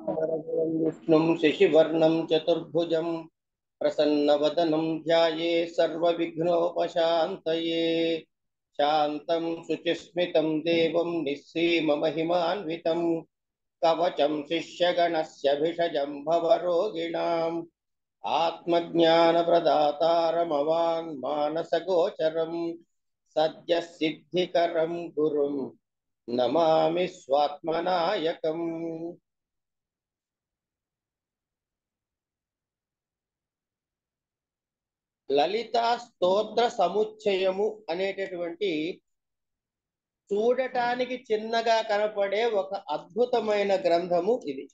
विष्णुं शशिवर्णं चतुर्भुजं प्रसन्नवदनं ध्याये सर्वविघ्नोपशान्तये शान्तं शुचिस्मितं देवं निस्सीममहिमान्वितं कवचं शिष्यगणस्य भिषजं भवरोगिणाम् आत्मज्ञानप्रदातारमवाङ्मानसगोचरं सद्यः सिद्धिकरं गुरुं नमामि स्वात्मनायकम्। లలితా స్తోత్ర సముచ్చయము అనేటటువంటి చూడటానికి చిన్నగా కనపడే ఒక అద్భుతమైన గ్రంథము ఇది.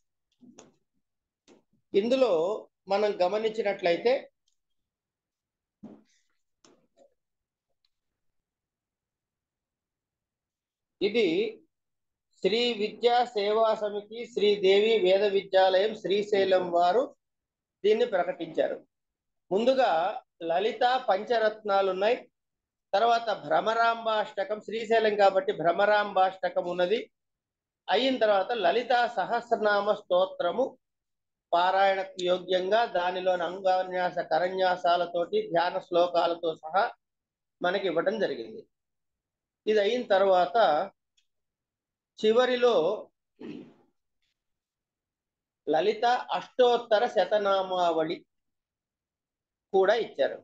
ఇందులో మనం గమనించినట్లయితే ఇది శ్రీ విద్యా సేవా సమితి శ్రీదేవి వేద విద్యాలయం శ్రీశైలం వారు దీన్ని ప్రకటించారు. ముందుగా లలిత పంచరత్నాలు ఉన్నాయి, తర్వాత భ్రమరాంబాష్టకం, శ్రీశైలం కాబట్టి భ్రమరాంబాష్టకం ఉన్నది. అయిన తర్వాత లలితా సహస్రనామ స్తోత్రము పారాయణ యోగ్యంగా దానిలోని అంగాన్యాస కరన్యాసాలతోటి ధ్యాన శ్లోకాలతో సహా మనకి ఇవ్వడం జరిగింది. ఇది అయిన తర్వాత చివరిలో లలిత అష్టోత్తర శతనామావళి కూడా ఇచ్చారు.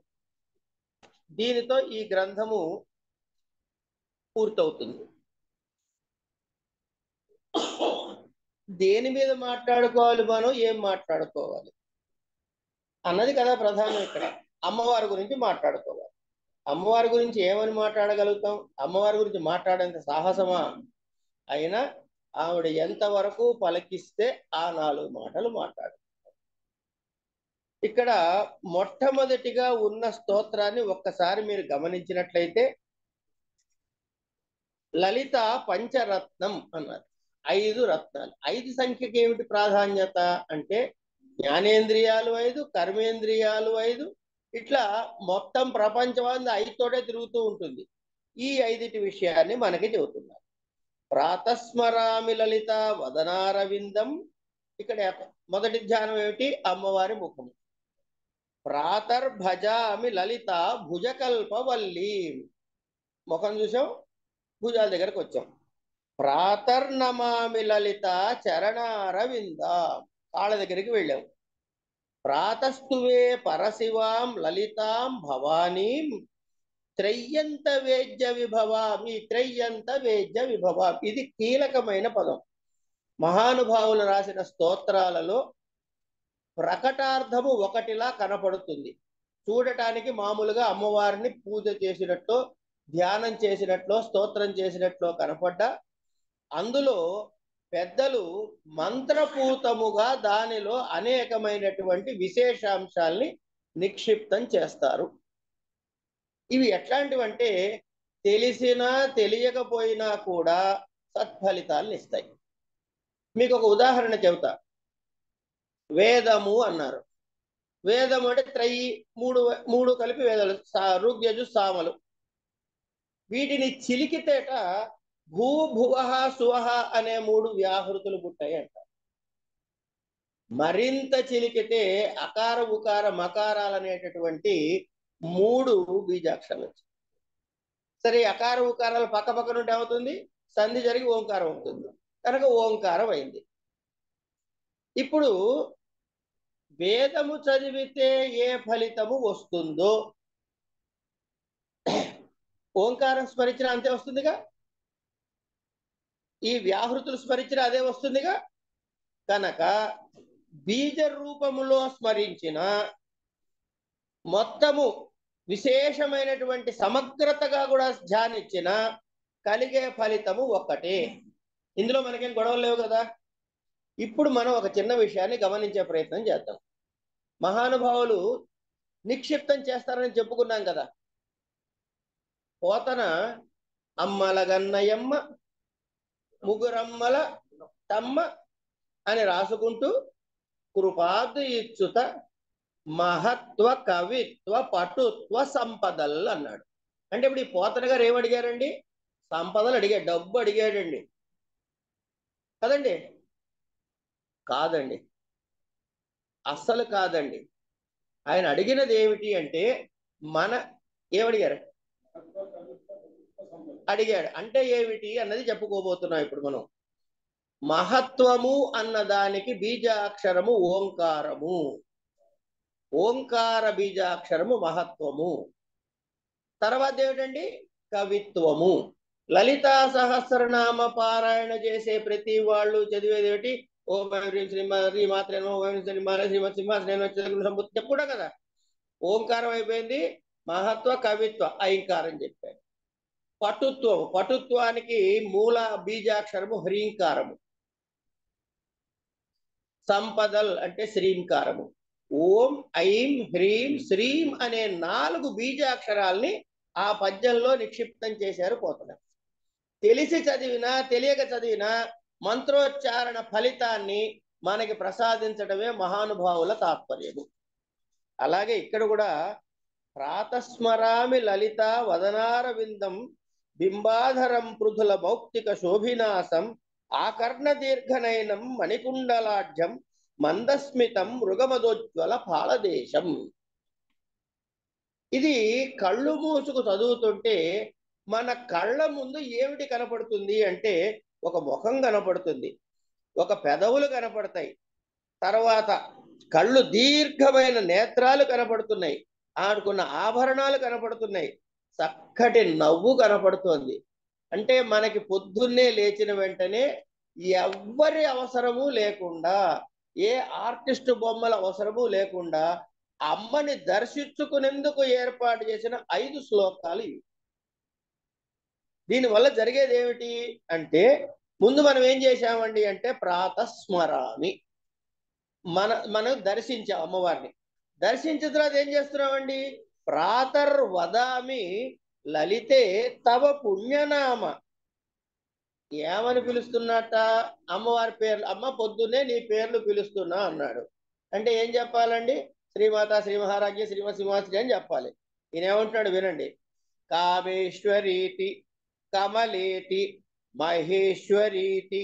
దీనితో ఈ గ్రంథము పూర్తవుతుంది. దేని మీద మాట్లాడుకోవాలి, మనం ఏం మాట్లాడుకోవాలి అన్నది కదా ప్రధానం. ఇక్కడ అమ్మవారి గురించి మాట్లాడుకోవాలి. అమ్మవారి గురించి ఏమని మాట్లాడగలుగుతాం? అమ్మవారి గురించి మాట్లాడేంత సాహసమా? అయినా ఆవిడ ఎంతవరకు పలికిస్తే ఆ 4 మాటలు మాట్లాడు. ఇక్కడ మొట్టమొదటిగా ఉన్న స్తోత్రాన్ని ఒక్కసారి మీరు గమనించినట్లయితే లలిత పంచరత్నం అన్నారు. 5 రత్నాలు. 5 సంఖ్యకి ఏమిటి ప్రాధాన్యత అంటే జ్ఞానేంద్రియాలు 5, కర్మేంద్రియాలు 5, ఇట్లా మొత్తం ప్రపంచం అంతా 5తోటే తిరుగుతూ ఉంటుంది. ఈ 5 విషయాన్ని మనకి చెబుతున్నారు. ప్రాతస్మరామి లలిత వదనారవిందం. ఇక్కడ మొదటి ధ్యానం ఏమిటి? అమ్మవారి ముఖము. ప్రాతర్భజామి లలిత భుజకల్పవల్లి. ముఖం చూసాం, భుజాల దగ్గరకు వచ్చాం. ప్రాతర్నమామి లలిత చరణారవింద, కాళ్ళ దగ్గరికి వెళ్ళాం. ప్రాతస్తువే పరశివాం లలితాం భవానీం త్రయ్యంత వేద్య విభవామి. త్రయ్యంత వేద్య విభవామి, ఇది కీలకమైన పదం. మహానుభావులు రాసిన స్తోత్రాలలో ప్రకటార్థము ఒకటిలా కనపడుతుంది. చూడటానికి మామూలుగా అమ్మవారిని పూజ చేసినట్లు, ధ్యానం చేసినట్లు, స్తోత్రం చేసినట్లు కనపడ్డా అందులో పెద్దలు మంత్రపూతముగా దానిలో అనేకమైనటువంటి విశేషాంశాల్ని నిక్షిప్తం చేస్తారు. ఇవి ఎట్లాంటివంటే తెలిసినా తెలియకపోయినా కూడా సత్ఫలితాలను ఇస్తాయి. మీకు ఒక ఉదాహరణ చెబుతా. వేదము అన్నారు. వేదము అంటే త్రయి, మూడు కలిపి వేదాలు, ఋగ్యజు సామలు. వీటిని చిలికితేట భూ భువః సువః అనే 3 వ్యాహృతులు పుట్టాయి అంట. మరింత చిలికితే అకార ఉకార మకారాలు అనేటటువంటి 3 బీజాక్షరాలు. సరే, అకార ఉకారాలు పక్క పక్కన ఉంటే ఏమవుతుంది? సంధి జరిగి ఓంకారం అవుతుంది, కనుక ఓంకారం అయింది. ఇప్పుడు వేదము చదివితే ఏ ఫలితము వస్తుందో ఓంకారం స్మరించిన అంతే వస్తుందిగా, ఈ వ్యాహృతులు స్మరించిన అదే వస్తుందిగా. కనుక బీజ రూపములో స్మరించిన మొత్తము విశేషమైనటువంటి సమగ్రతగా కూడా ధ్యానించిన కలిగే ఫలితము ఒక్కటే. ఇందులో మనకేం గొడవలు లేవు కదా. ఇప్పుడు మనం ఒక చిన్న విషయాన్ని గమనించే ప్రయత్నం చేద్దాం. మహానుభావులు నిక్షిప్తం చేస్తారని చెప్పుకున్నాం కదా. పోతన అమ్మల గన్నయమ్మ ముగురమ్మల తమ్మ అని రాసుకుంటూ కృపాదు ఇచ్చుత మహత్వ కవిత్వ పటుత్వ సంపదలు అన్నాడు. అంటే ఇప్పుడు ఈ పోతన గారు ఏమడిగారండి? సంపదలు అడిగాడు, డబ్బు అడిగాడండి కదండి. కాదండి, అస్సలు కాదండి. ఆయన అడిగినది ఏమిటి అంటే మన ఏమడిగారు? అడిగాడు అంటే ఏమిటి అన్నది చెప్పుకోబోతున్నాం ఇప్పుడు మనం. మహత్వము అన్నదానికి బీజాక్షరము ఓంకారము. ఓంకార బీజాక్షరము మహత్వము. తర్వాత ఏమిటండి? కవిత్వము. లలితా సహస్రనామ పారాయణ చేసే ప్రతి వాళ్ళు చదివేది ఏమిటి? ఓం శ్రీమాత్రేనో, ఓం శ్రీమత్ సింహాసనేనో చెప్పుడా కదా. ఓంకారం అయిపోయింది, మహత్వ కవిత్వ ఐంకారం చెప్పారు. పటుత్వం, పటుత్వానికి మూల బీజాక్షరము హ్రీంకారము. సంపదల్ అంటే శ్రీంకారము. ఓం ఐం హ్రీం శ్రీం అనే 4 బీజాక్షరాల్ని ఆ పద్యంలో నిక్షిప్తం చేశారు పోతన. తెలిసి చదివినా తెలియక చదివినా మంత్రోచ్చారణ ఫలితాన్ని మనకి ప్రసాదించడమే మహానుభావుల తాత్పర్యము. అలాగే ఇక్కడ కూడా ప్రాతస్మరామి లలిత వదనార విందం బింబాధరం పృథుల మౌక్తిక శోభినాశం ఆకర్ణ దీర్ఘనయనం మణికుండలాఢ్యం మందస్మితం మృగమదోజ్వల పాలదేశం. ఇది కళ్ళు మూసుకు చదువుతుంటే మన కళ్ళ ముందు ఏమిటి కనపడుతుంది అంటే ఒక ముఖం కనపడుతుంది, ఒక పెదవులు కనపడతాయి, తర్వాత కళ్ళు దీర్ఘమైన నేత్రాలు కనపడుతున్నాయి, ఆడుకున్న ఆభరణాలు కనపడుతున్నాయి, చక్కటి నవ్వు కనపడుతోంది. అంటే మనకి పొద్దున్నే లేచిన వెంటనే ఎవ్వరి అవసరము లేకుండా, ఏ ఆర్టిస్టు బొమ్మల అవసరము లేకుండా అమ్మని దర్శించుకునేందుకు ఏర్పాటు చేసిన 5 శ్లోకాలు ఇవి. దీనివల్ల జరిగేది ఏమిటి అంటే ముందు మనం ఏం చేశామండి అంటే ప్రాతస్మరామి, మనం దర్శించాం అమ్మవారిని. దర్శించిన తర్వాత ఏం చేస్తున్నామండి? ప్రాతర్వదామి లలితే తవ పుణ్యనామ. ఏమని పిలుస్తున్నట్ట? అమ్మవారి పేర్లు. అమ్మ పొద్దున్నే నీ పేర్లు పిలుస్తున్నా అన్నాడు. అంటే ఏం చెప్పాలండి? శ్రీమాత, శ్రీ మహారాజ్య, శ్రీమత్ సింహాశ్రీ అని చెప్పాలి. ఈయనేమంటున్నాడు వినండి. కామేశ్వరీతి కమలేతి మహేశ్వరీతి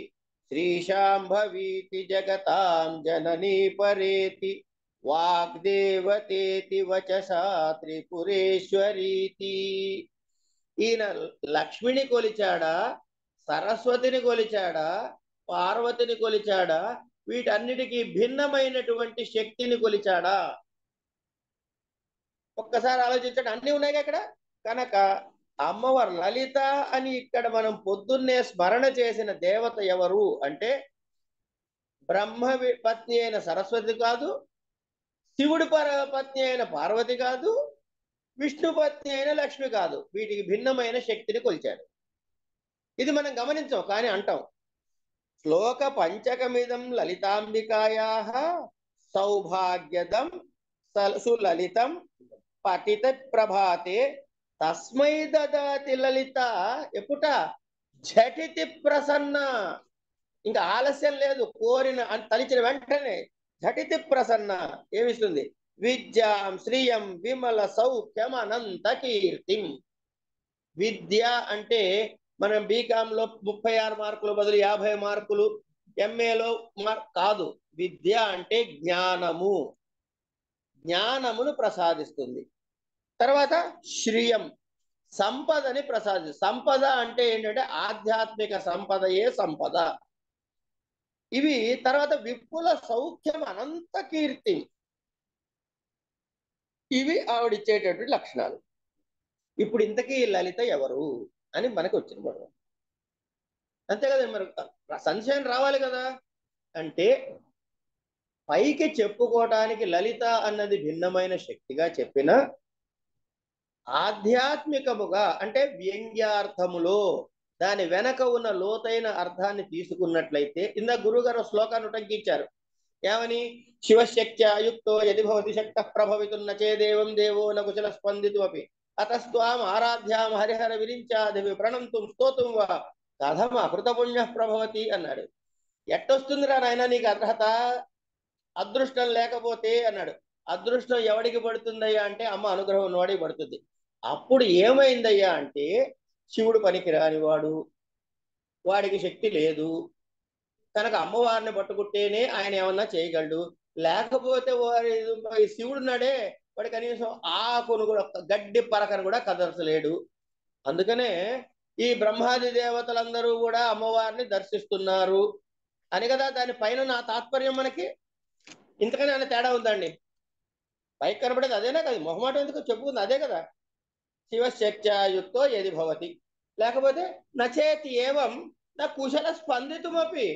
శ్రీశాంభవీతి జగతాం జననీ పరేతి వాగ్దేవతేతి వచసా త్రిపురేశ్వరీతి. ఈయన లక్ష్మిని కొలిచాడా, సరస్వతిని కొలిచాడా, పార్వతిని కొలిచాడా, వీటన్నిటికీ భిన్నమైనటువంటి శక్తిని కొలిచాడా? ఒక్కసారి ఆలోచించండి. అన్నీ ఉన్నాయి అక్కడ. కనుక అమ్మవారు లలిత అని ఇక్కడ మనం పొద్దున్నే స్మరణ చేసిన దేవత ఎవరు అంటే బ్రహ్మ పత్ని అయిన సరస్వతి కాదు, శివుడి పత్ని అయిన పార్వతి కాదు, విష్ణు పత్ని అయిన లక్ష్మి కాదు. వీటికి భిన్నమైన శక్తిని కొలిచాడు. ఇది మనం గమనించాం కానీ అంటాం. శ్లోక పంచకమిదం లలితాంబికాయా సౌభాగ్యదం సులలితం పఠిత ప్రభాతే తస్మై దదాతి లలిత. ఎప్పుట? ఝటితి ప్రసన్న. ఇంకా ఆలస్యం లేదు, కోరిన తలిచిన వెంటనే ఝటితి ప్రసన్న ఏమిస్తుంది? విద్యాం శ్రియం విమల సౌఖ్యం అనంత కీర్తిం. విద్య అంటే మనం బీకాంలో 36 మార్కులు బదులు 50 మార్కులు, ఎంఏలో కాదు. విద్య అంటే జ్ఞానము, జ్ఞానమును ప్రసాదిస్తుంది. తర్వాత శ్రియం సంపదని ప్రసాదిస్తుంది. సంపద అంటే ఏంటంటే ఆధ్యాత్మిక సంపదయే సంపద. ఇవి తర్వాత విపుల సౌఖ్యం అనంత కీర్తి. ఇవి ఆవిడిచ్చేటటువంటి లక్షణాలు. ఇప్పుడు ఇంతకీ లలిత ఎవరు అని మనకు వచ్చిన గొడవ. అంతే కదా, మరి సంశయం రావాలి కదా. అంటే పైకి చెప్పుకోవటానికి లలిత అన్నది భిన్నమైన శక్తిగా చెప్పిన ఆధ్యాత్మికముగా అంటే వ్యంగ్యార్థములో దాని వెనక ఉన్న లోతైన అర్థాన్ని తీసుకున్నట్లయితే ఇందా గురుగారు శ్లోకాన్ని ఉటంకించారు. ఏమని? శివశక్త్యాయుక్తో యది భవతి శక్త ప్రభవితున్న చేదేవం దేవో నకుశల స్పందితు అపి అతస్వాం ఆరాధ్యాం హరిహర విరించాదివి ప్రణంతుం స్తోతుం వా కథం అకృతపుణ్య ప్రభవతి అన్నాడు. ఎట్టొస్తుందిరా నాయన నీకు అర్హత? అదృష్టం లేకపోతే అన్నాడు. అదృష్టం ఎవడికి పడుతుందయ్యా అంటే అమ్మ అనుగ్రహం ఉన్నవాడికి పడుతుంది. అప్పుడు ఏమైందయ్యా అంటే శివుడు పనికిరాని వాడు, వాడికి శక్తి లేదు, కనుక అమ్మవారిని పట్టుకుంటేనే ఆయన ఏమన్నా చేయగలడు. లేకపోతే వారి శివుడు నాడే వాడు కనీసం ఆకును కూడా గడ్డి పరకను కూడా కదల్చలేడు. అందుకనే ఈ బ్రహ్మాది దేవతలందరూ కూడా అమ్మవారిని దర్శిస్తున్నారు అని కదా దాని పైన నా తాత్పర్యం. మనకి ఇంతకనే అనే తేడా ఉందండి. పైకి కనబడేది అదేనా కదా, మొహమాటం ఎందుకు చెప్పుకుంది అదే కదా. శివశక్త్యాయుక్తో ఏది భవతి, లేకపోతే నచేతి ఏవం నా కుశల స్పందితుమపి,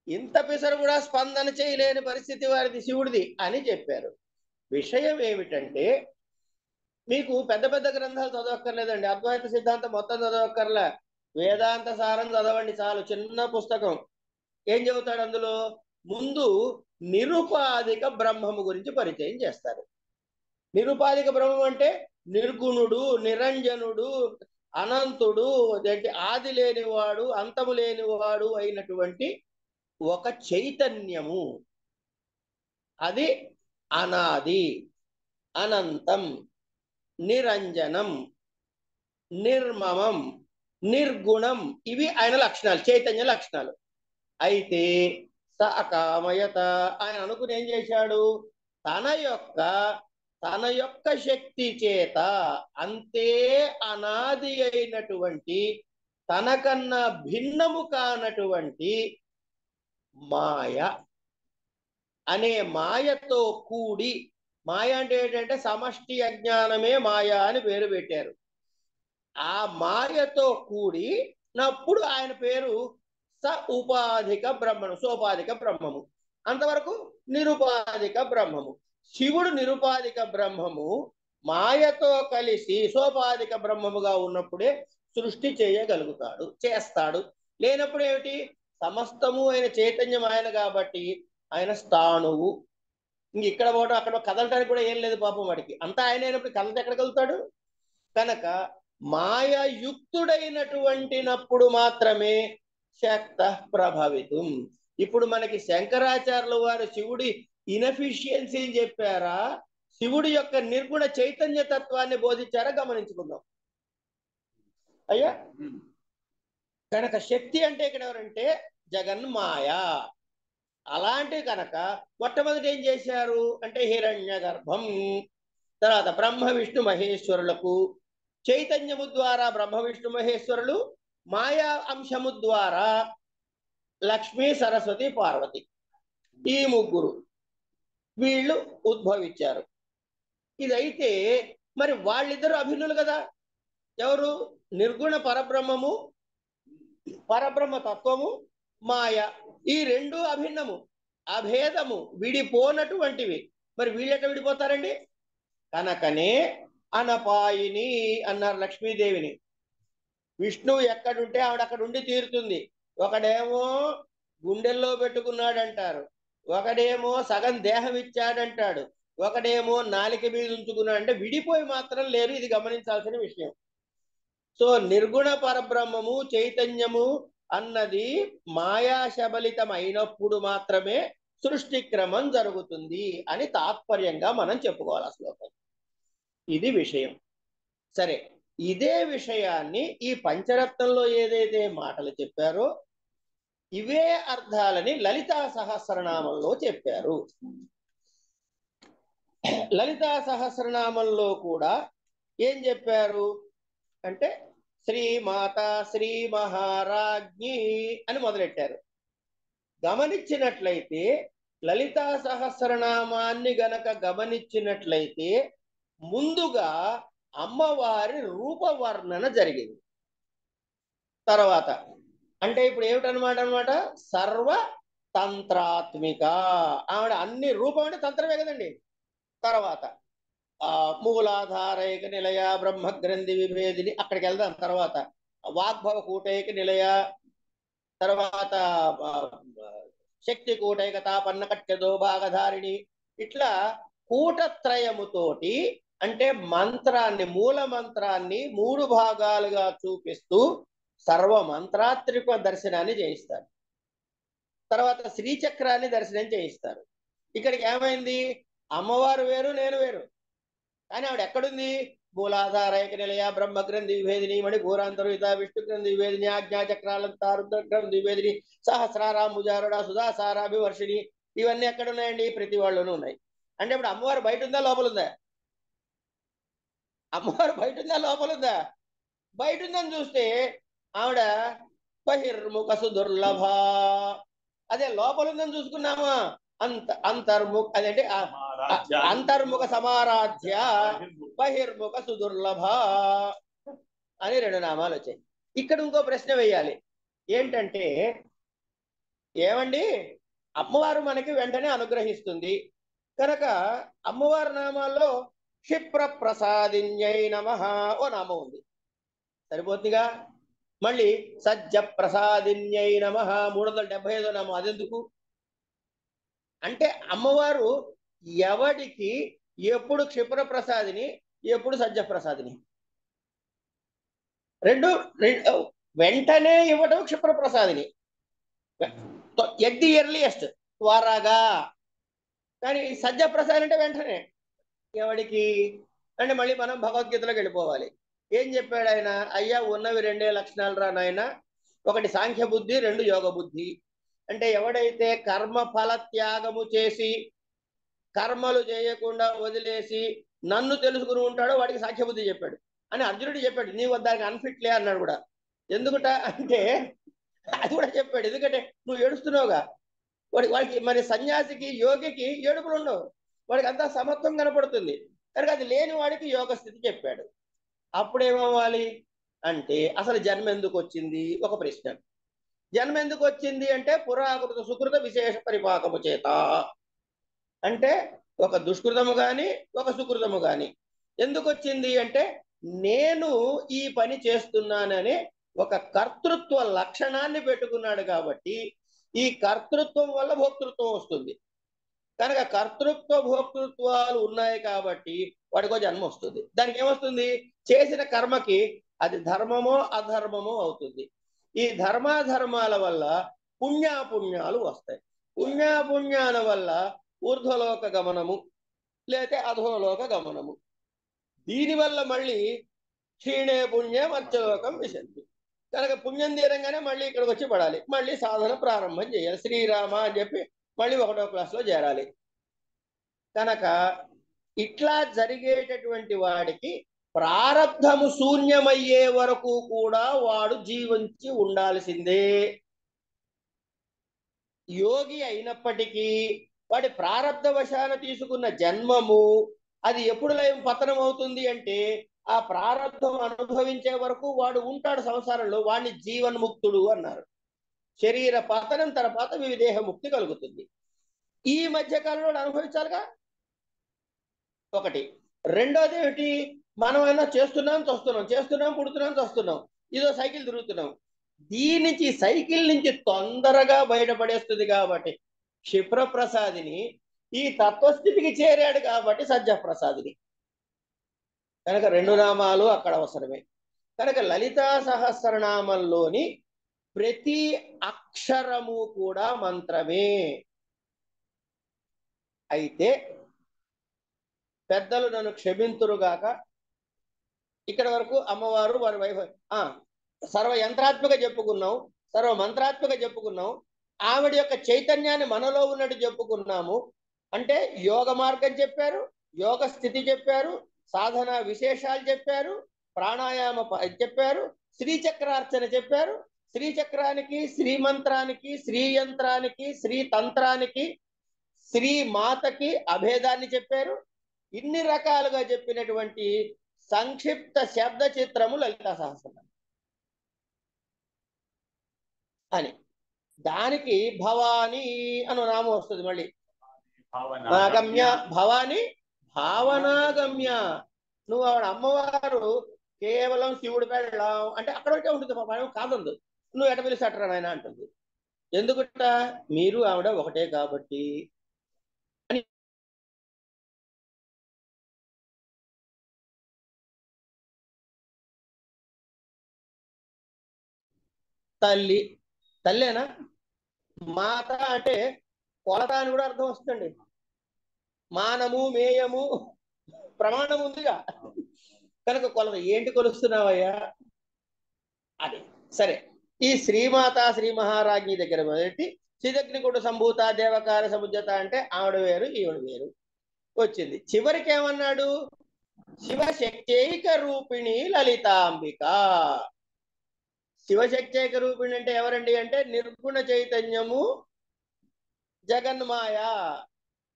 ఇంత పిసరు కూడా స్పందన చేయలేని పరిస్థితి వారిది శివుడిది అని చెప్పారు. విషయం ఏమిటంటే మీకు పెద్ద పెద్ద గ్రంథాలు చదవక్కర్లేదండి. అద్వైత సిద్ధాంతం మొత్తం చదవక్కర్లే, వేదాంత సారం చదవండి చాలు. చిన్న పుస్తకం. ఏం చెబుతాడు అందులో? ముందు నిరుపాధిక బ్రహ్మము గురించి పరిచయం చేస్తారు. నిరుపాధిక బ్రహ్మం అంటే నిర్గుణుడు, నిరంజనుడు, అనంతుడు, ఆది లేనివాడు, అంతము లేనివాడు అయినటువంటి ఒక చైతన్యము. అది అనాది, అనంతం, నిరంజనం, నిర్మమం, నిర్గుణం. ఇవి ఆయన లక్షణాలు, చైతన్య లక్షణాలు. అయితే స అకామయత, ఆయన అనుకుని ఏం చేశాడు? తన యొక్క శక్తి చేత అంతే అనాది అయినటువంటి, తనకన్నా భిన్నము కానటువంటి మాయ అనే మాయతో కూడి, మాయ అంటే ఏంటంటే సమష్టి అజ్ఞానమే మాయ అని పేరు పెట్టారు. ఆ మాయతో కూడినప్పుడు ఆయన పేరు స ఉపాధిక బ్రహ్మము, సోపాధిక బ్రహ్మము. అంతవరకు నిరుపాధిక బ్రహ్మము. శివుడు నిరుపాధిక బ్రహ్మము మాయతో కలిసి సోపాధిక బ్రహ్మముగా ఉన్నప్పుడే సృష్టి చేయగలుగుతాడు, చేస్తాడు. లేనప్పుడు ఏమిటి? సమస్తము ఆయన చైతన్యం ఆయన కాబట్టి ఆయన స్థాణువు. ఇంక ఇక్కడ పోవడం అక్కడ కదలటానికి కూడా ఏం లేదు పాపం వాడికి. అంతా ఆయన అయినప్పుడు కదలట ఎక్కడ కలుగుతాడు? కనుక మాయాయుక్తుడైనటువంటినప్పుడు మాత్రమే శక్త ప్రభవితం. ఇప్పుడు మనకి శంకరాచార్యుల వారు శివుడి ఇనఫిషియన్సీని చెప్పారా, శివుడి యొక్క నిర్గుణ చైతన్య తత్వాన్ని బోధించారా? గమనించుకుందాం అయ్యా. కనుక శక్తి అంటే ఇక్కడ ఎవరంటే జగన్మాయ. అలాంటి కనుక మొట్టమొదటి ఏం చేశారు అంటే హిరణ్య గర్భం, తర్వాత బ్రహ్మ విష్ణు మహేశ్వరులకు చైతన్యము ద్వారా బ్రహ్మ విష్ణు మహేశ్వరులు, మాయా అంశము ద్వారా లక్ష్మీ సరస్వతి పార్వతి, ఈ ముగ్గురు వీళ్ళు ఉద్భవించారు. ఇదైతే మరి వాళ్ళిద్దరు అభిన్నులు కదా. ఎవరు? నిర్గుణ పరబ్రహ్మము, పరబ్రహ్మ తత్వము, మాయ. ఈ రెండు అభిన్నము, అభేదము, విడిపోనటువంటివి. మరి వీళ్ళెట విడిపోతారండి? కనుకనే అనపాయిని అన్నారు లక్ష్మీదేవిని. విష్ణువు ఎక్కడుంటే ఆవిడ అక్కడ ఉండి తీరుతుంది. ఒకడేమో గుండెల్లో పెట్టుకున్నాడంటారు, ఒకడేమో సగం దేహం ఇచ్చాడంటాడు, ఒకడేమో నాలిక మీద ఉంచుకున్నాడు. అంటే విడిపోయి మాత్రం లేరు. ఇది గమనించాల్సిన విషయం. సో నిర్గుణ పరబ్రహ్మము చైతన్యము అన్నది మాయాశబలితం అయినప్పుడు మాత్రమే సృష్టి క్రమం జరుగుతుంది అని తాత్పర్యంగా మనం చెప్పుకోవాలి అసలు. ఇది విషయం. సరే, ఇదే విషయాన్ని ఈ పంచరత్నంలో ఏదైతే మాటలు చెప్పారో ఇవే అర్థాలని లలితా సహస్రనామంలో చెప్పారు. లలితా సహస్రనామంలో కూడా ఏం చెప్పారు అంటే శ్రీమాత శ్రీ మహారాజ్ఞి అని మొదలెట్టారు. గమనించినట్లయితే లలితా సహస్రనామాన్ని గనక గమనించినట్లయితే ముందుగా అమ్మవారి రూపవర్ణన జరిగింది. తర్వాత అంటే ఇప్పుడు ఏమిటనమాట సర్వ తంత్రాత్మిక. ఆవిడ అన్ని రూపం అంటే తంత్రమే కదండి. తర్వాత మూలాధారైక నిలయ బ్రహ్మగ్రంథి విభేదిని, అక్కడికి వెళ్దాం. తర్వాత వాగ్భవ కూటైక నిలయ, తర్వాత శక్తి కూటైక తాపన్న కట్యదో భాగధారిణి. ఇట్లా కూటత్రయముతోటి అంటే మంత్రాన్ని, మూల మంత్రాన్ని 3 భాగాలుగా చూపిస్తూ సర్వ మంత్రాత్రిక దర్శనాన్ని చేయిస్తారు. తర్వాత శ్రీచక్రాన్ని దర్శనం చేయిస్తారు. ఇక్కడికి ఏమైంది? అమ్మవారు వేరు, నేను వేరు. కానీ ఆవిడ ఎక్కడుంది? మూలాధారైక నిలయ బ్రహ్మగ్రంథి విభేదిని మణిపూరాంతరుహిత విష్ణుగ్రంథి విభేదిని ఆజ్ఞాచక్రాలంతారుద్రగ్రంథి విభేదిని సహస్రారాంబుజారుడ సుధాసారాభివర్షిణి ఇవన్నీ ఎక్కడ ఉన్నాయండి? ప్రతి వాళ్ళలోనూ ఉన్నాయి. అంటే ఇప్పుడు అమ్మవారు బయట ఉందా లోపల ఉందా? అమ్మవారు బయట ఉందా లోపల ఉందా? బయట ఉందని చూస్తే ఆవిడ బహిర్ముఖ సుదుర్లభ. అదే లోపల ఉందని చూసుకున్నామా అంతర్ముఖ, అదంటే అంతర్ముఖ సమారాధ్య బహిర్ముఖ సుదుర్లభ అని 2 నామాలు వచ్చాయి. ఇక్కడ ఇంకో ప్రశ్న వేయాలి. ఏంటంటే, ఏమండి అమ్మవారు మనకి వెంటనే అనుగ్రహిస్తుంది కనుక అమ్మవారి నామాల్లో క్షిప్ర ప్రసాదిన్యై నమః ఓ నామం ఉంది, సరిపోతుందిగా. మళ్ళీ సజ్జ ప్రసాదిన్యై నమః 375వ నామం, అదెందుకు అంటే అమ్మవారు ఎవడికి ఎప్పుడు క్షిప్ర ప్రసాదిని, ఎప్పుడు సజ్జ ప్రసాదిని, రెండు వెంటనే ఇవ్వడం క్షిప్ర ప్రసాదిని, ఎట్ ది ఎర్లియస్ట్ త్వరగా. కానీ సజ్జ ప్రసాదం అంటే వెంటనే ఎవడికి అంటే మళ్ళీ మనం భగవద్గీతలోకి వెళ్ళిపోవాలి. ఏం చెప్పాడు ఆయన? అయ్యా ఉన్నవి 2 లక్షణాలు రా నాయన, ఒకటి సాంఖ్య బుద్ధి, 2 యోగ బుద్ధి. అంటే ఎవడైతే కర్మ ఫల త్యాగము చేసి కర్మలు చేయకుండా వదిలేసి నన్ను తెలుసుకుని ఉంటాడో వాడికి సాంఖ్య బుద్ధి చెప్పాడు అని అర్జునుడు చెప్పాడు. నీవు దానికి అన్ఫిట్లే అన్నాడు కూడా. ఎందుకుట అంటే అది కూడా చెప్పాడు, ఎందుకంటే నువ్వు ఏడుస్తున్నావుగా. వాడికి మరి సన్యాసికి యోగికి ఏడుపులు ఉండవు, వాడికి అంతా సమత్వం కనపడుతుంది కనుక అది లేని వాడికి యోగ స్థితి చెప్పాడు. అప్పుడేమవ్వాలి అంటే అసలు జన్మ ఎందుకు వచ్చింది ఒక ప్రశ్న. జన్మ ఎందుకు వచ్చింది అంటే పురాకృత సుకృత విశేష పరిపాకము చేత, అంటే ఒక దుష్కృతము గాని ఒక సుకృతము గాని. ఎందుకు వచ్చింది అంటే నేను ఈ పని చేస్తున్నాననే ఒక కర్తృత్వ లక్షణాన్ని పెట్టుకున్నాడు కాబట్టి ఈ కర్తృత్వం వల్ల భోక్తృత్వం వస్తుంది. కనుక కర్తృత్వ భోక్తృత్వాలు ఉన్నాయి కాబట్టి వాడికో జన్మ వస్తుంది. దానికి ఏమొస్తుంది? చేసిన కర్మకి అది ధర్మమో అధర్మమో అవుతుంది. ఈ ధర్మాధర్మాల వల్ల పుణ్యాపుణ్యాలు వస్తాయి. పుణ్యాపుణ్యాల వల్ల ఊర్ధ్వలోక గమనము లేకపోతే అధోలోక గమనము. దీనివల్ల మళ్ళీ క్షీణే పుణ్యం అర్చలోకం విశంతి. కనుక పుణ్యం తీరంగానే మళ్ళీ ఇక్కడికి వచ్చి పడాలి, మళ్ళీ సాధన ప్రారంభం చేయాలి. శ్రీరామ అని చెప్పి మళ్ళీ 1వ క్లాస్లో చేరాలి. కనుక ఇట్లా జరిగేటటువంటి వాడికి ప్రారబ్ధము శూన్యమయ్యే వరకు కూడా వాడు జీవించి ఉండాల్సిందే. యోగి అయినప్పటికీ వాడి ప్రారబ్ధ వశాన తీసుకున్న జన్మము అది ఎప్పుడు లయం పతనం అవుతుంది అంటే ఆ ప్రారబ్ధం అనుభవించే వరకు వాడు ఉంటాడు సంసారంలో. వాడిని జీవన్ముక్తుడు అన్నారు. శరీర పతనం తర్వాత విదేహ ముక్తి కలుగుతుంది. ఈ మధ్య కాలంలో అనుభవించాలిగా ఒకటి. రెండోది ఏమిటి? మనం అయినా చేస్తున్నాం చేస్తున్నాం పుడుతున్నాం చస్తున్నాం, ఇదో సైకిల్ తిరుగుతున్నాం. దీని నుంచి సైకిల్ నుంచి తొందరగా బయటపడేస్తుంది కాబట్టి క్షిప్రప్రసాదిని, ఈ తత్వస్థితికి చేరాడు కాబట్టి సజ్జప్రసాదిని. కనుక 2 నామాలు అక్కడ అవసరమే. కనుక లలితా సహస్రనామంలోని ప్రతి అక్షరము కూడా మంత్రమే. అయితే పెద్దలు నన్ను క్షమింతురుగాక, ఇక్కడ వరకు అమ్మవారు వారి వైభవం సర్వ యంత్రాత్మక చెప్పుకున్నాం, సర్వ మంత్రాత్మక చెప్పుకున్నాం, ఆవిడ యొక్క చైతన్యాన్ని మనలో ఉన్నట్టు చెప్పుకున్నాము. అంటే యోగ మార్గం చెప్పారు, యోగ స్థితి చెప్పారు, సాధన విశేషాలు చెప్పారు, ప్రాణాయామ చెప్పారు, శ్రీచక్రార్చన చెప్పారు. శ్రీచక్రానికి, శ్రీమంత్రానికి, శ్రీయంత్రానికి, శ్రీతంత్రానికి, శ్రీమాతకి అభేదాన్ని చెప్పారు. ఇన్ని రకాలుగా చెప్పినటువంటి సంక్షిప్త శబ్ద చిత్రము లలితా సహస్రనామం అని. దానికి భవానీ అను నామం వస్తుంది. మళ్ళీ గమ్య భవానీ భావనాగమ్య. నువ్వు ఆవిడ అమ్మవారు కేవలం శివుడి పెళ్ళాం అంటే అక్కడికే ఉంటుంది, మనం కాదందు. నువ్వు ఎట పిలిచట్రా నాయన అంటుంది. ఎందుకుట? మీరు ఆవిడ ఒకటే కాబట్టి. తల్లి తల్లేనా? మాత అంటే కొలత అని కూడా అర్థం వస్తుందండి. మానము మేయము ప్రమాణం ఉందిగా. కనుక ఏంటి కొలుస్తున్నావయ్యా అది. సరే, ఈ శ్రీమాత శ్రీ మహారాజ్ఞి దగ్గర మొదటి శ్రీదగ్నికుడు సంభూత దేవకార సముద్యత అంటే ఆవిడ వేరు ఈవిడ వేరు వచ్చింది. చివరికి ఏమన్నాడు? శివశక్తైక రూపిణి లలితాంబిక. శివశక్తైక రూపిణి అంటే ఎవరండి అంటే నిర్గుణ చైతన్యము జగన్మాయ,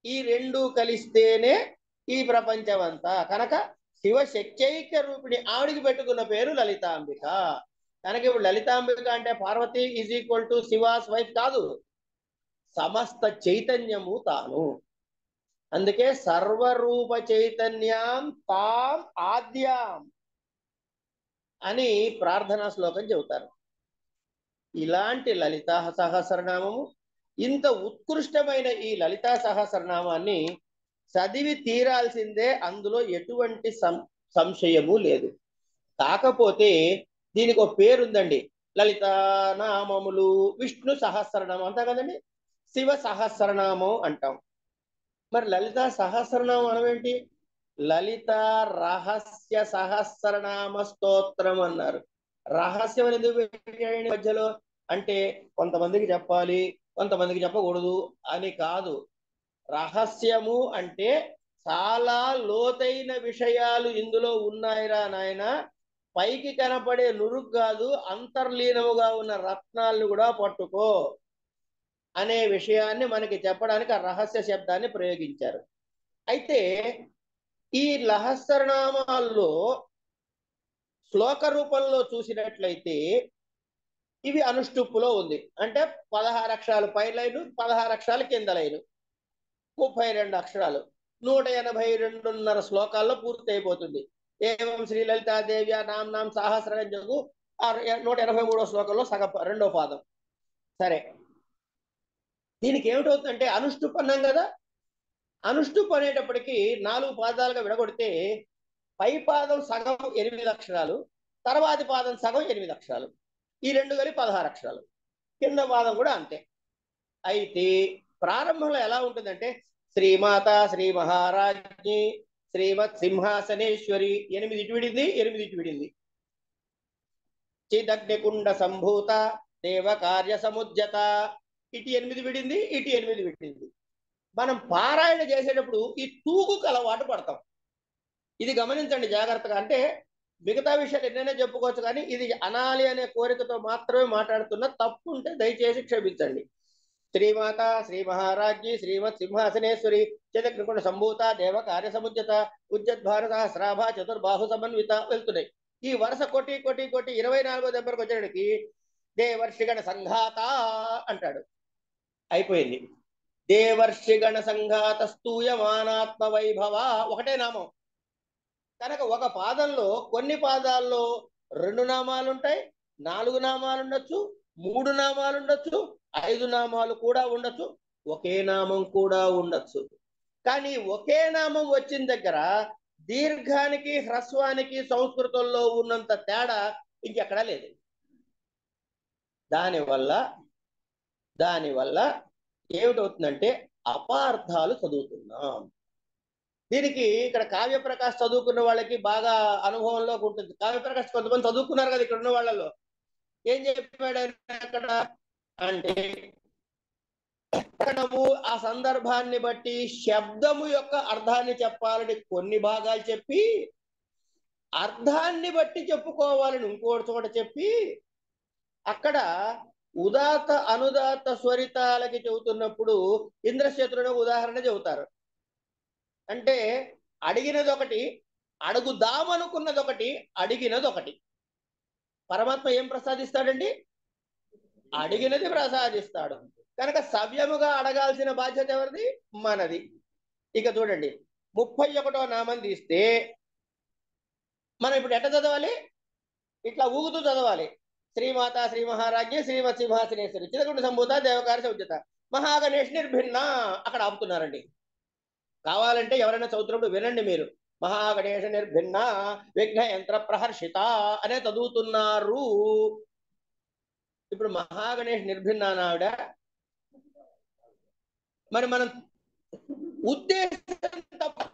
ఈ రెండు కలిస్తేనే ఈ ప్రపంచం అంతా. కనుక శివశక్తైక రూపిణి ఆవిడికి పెట్టుకున్న పేరు లలితాంబిక. కనుక ఇప్పుడు లలితాంబిక అంటే Parvati is equal to Shiva's wife కాదు, సమస్త చైతన్యము తాను. అందుకే సర్వరూప చైతన్యాం తాం ఆద్యాం అని ప్రార్థనా శ్లోకం చెబుతారు. ఇలాంటి లలితా సహస్రనామము, ఇంత ఉత్కృష్టమైన ఈ లలితా సహస్రనామాన్ని చదివి తీరాల్సిందే, అందులో ఎటువంటి సంశయము లేదు. కాకపోతే దీనికి ఒక పేరుందండి, లలితా నామములు, విష్ణు సహస్రనామం అంటాం కదండి, శివ సహస్రనామం అంటాం. మరి లలితా సహస్రనామం అనవేంటి? లలిత రహస్య సహస్రనామ స్తోత్రం అన్నారు. రహస్యం అని ఎందుకు పెట్టాడండి మధ్యలో అంటే? కొంతమందికి చెప్పాలి, కొంతమందికి చెప్పకూడదు అని కాదు. రహస్యము అంటే చాలా లోతైన విషయాలు ఇందులో ఉన్నాయిరా నాయన, పైకి కనపడే నురుగు కాదు, అంతర్లీనముగా ఉన్న రత్నాలను కూడా పట్టుకో అనే విషయాన్ని మనకి చెప్పడానికి ఆ రహస్య శబ్దాన్ని ప్రయోగించారు. అయితే ఈ సహస్రనామాల్లో శ్లోక రూపంలో చూసినట్లయితే ఇవి అనుష్టుప్పులో ఉంది. అంటే 16 అక్షరాలు పై లైను, 16 అక్షరాలు కింద లైను, 32 అక్షరాలు, 182.5 శ్లోకాల్లో పూర్తి అయిపోతుంది. ఏవం శ్రీ లలితాదేవ్య నాం సహస్రంజకు 183వ శ్లోకంలో రెండో పాదం. సరే, దీనికి ఏమిటవుతుందంటే అనుష్టుప్ అన్నాం కదా, అనుష్టుప్ అనేటప్పటికీ 4 పాదాలుగా విడగొడితే పై పాదం సగం 8 అక్షరాలు, తర్వాతి పాదం సగం 8 అక్షరాలు, ఈ రెండు కలిపి 16 అక్షరాలు, కింద పాదం కూడా అంతే. అయితే ప్రారంభంలో ఎలా ఉంటుందంటే శ్రీమాత శ్రీ మహారాజ్ఞి శ్రీమత్ సింహాసనేశ్వరి, 8 ఇటు విడింది, 8 ఇటు విడింది, చిదగ్నికుండ సంభూత దేవ కార్య సముద్యత, ఇటు 8 విడింది, ఇటు 8 విడింది. మనం పారాయణ చేసేటప్పుడు ఈ తూగుకు అలవాటు పడతాం. ఇది గమనించండి జాగ్రత్తగా. అంటే మిగతా విషయాలు ఎన్నైనా చెప్పుకోవచ్చు, కానీ ఇది అనాలి అనే కోరికతో మాత్రమే మాట్లాడుతున్న, తప్పు ఉంటే దయచేసి క్షమించండి. శ్రీమాత శ్రీ మహారాజ్ఞి శ్రీమత్ సింహాసనేశ్వరి చతుర్గుణ సంభూత దేవ కార్య సముద్యత ఉజ్జద్భార సహస్రాభ చతుర్బాహు సమన్విత వెళ్తున్నాయి. ఈ వరుస కొట్టి కొట్టి కొట్టి 24వ దెబ్బరికి వచ్చేటికి దేవర్షిగణ సంఘాత అంటాడు, అయిపోయింది. దేవర్షిగణ సంఘాత స్తూయమానాత్మ వైభవ, ఒకటే నామం. కనుక ఒక పాదంలో కొన్ని పాదాల్లో 2 నామాలు ఉంటాయి, 4 నామాలు ఉండొచ్చు, 3 నామాలు ఉండొచ్చు, 5 నామాలు కూడా ఉండొచ్చు, ఒకే నామం కూడా ఉండొచ్చు. కానీ ఒకే నామం వచ్చిన దగ్గర దీర్ఘానికి హ్రస్వానికి సంస్కృతంలో ఉన్నంత తేడా ఇంకెక్కడా లేదు. దానివల్ల ఏమిటవుతుందంటే అపార్థాలు చదువుతున్నాం. దీనికి ఇక్కడ కావ్యప్రకాష్ చదువుకున్న వాళ్ళకి బాగా అనుభవంలోకి ఉంటుంది. కావ్యప్రకాష్ కొంతమంది చదువుకున్నారు కదా ఇక్కడ ఉన్న వాళ్ళలో. ఏం చెప్పాడు అక్కడ అంటే ఆ సందర్భాన్ని బట్టి శబ్దము యొక్క అర్థాన్ని చెప్పాలని కొన్ని భాగాలు చెప్పి, అర్థాన్ని బట్టి చెప్పుకోవాలని ఇంకోటి చోట చెప్పి, అక్కడ ఉదాత అనుదాత స్వరితాలకి చెబుతున్నప్పుడు ఇంద్రశత్రుని ఉదాహరణ చెబుతారు. అంటే అడిగినది ఒకటి, అడుగుదామనుకున్నది ఒకటి, అడిగినది ఒకటి. పరమాత్మ ఏం ప్రసాదిస్తాడండి? అడిగినది ప్రసాదిస్తాడు. కనుక సవ్యముగా అడగాల్సిన బాధ్యత ఎవరిది? మనది. ఇక చూడండి, 31వ నామం తీస్తే మనం ఇప్పుడు ఎట్ట చదవాలి? ఇట్లా ఊగుతూ చదవాలి. శ్రీమాత శ్రీ మహారాజ్ఞి శ్రీమత్ సింహాసనేశ్వరి చిదగుండ సంభూత దేవకార్య సముద్యత మహాగణేష్ నిర్భిన్న, అక్కడ ఆపుతున్నారండి. కావాలంటే ఎవరైనా చదువుతున్నప్పుడు వినండి మీరు. మహాగణేష నిర్భిన్న విఘ్న యంత్ర ప్రహర్షిత అనే చదువుతున్నారు. ఇప్పుడు మహాగణేష్ నిర్భిన్న ఆవిడ, మరి మనం ఉద్దేశం తప్పు,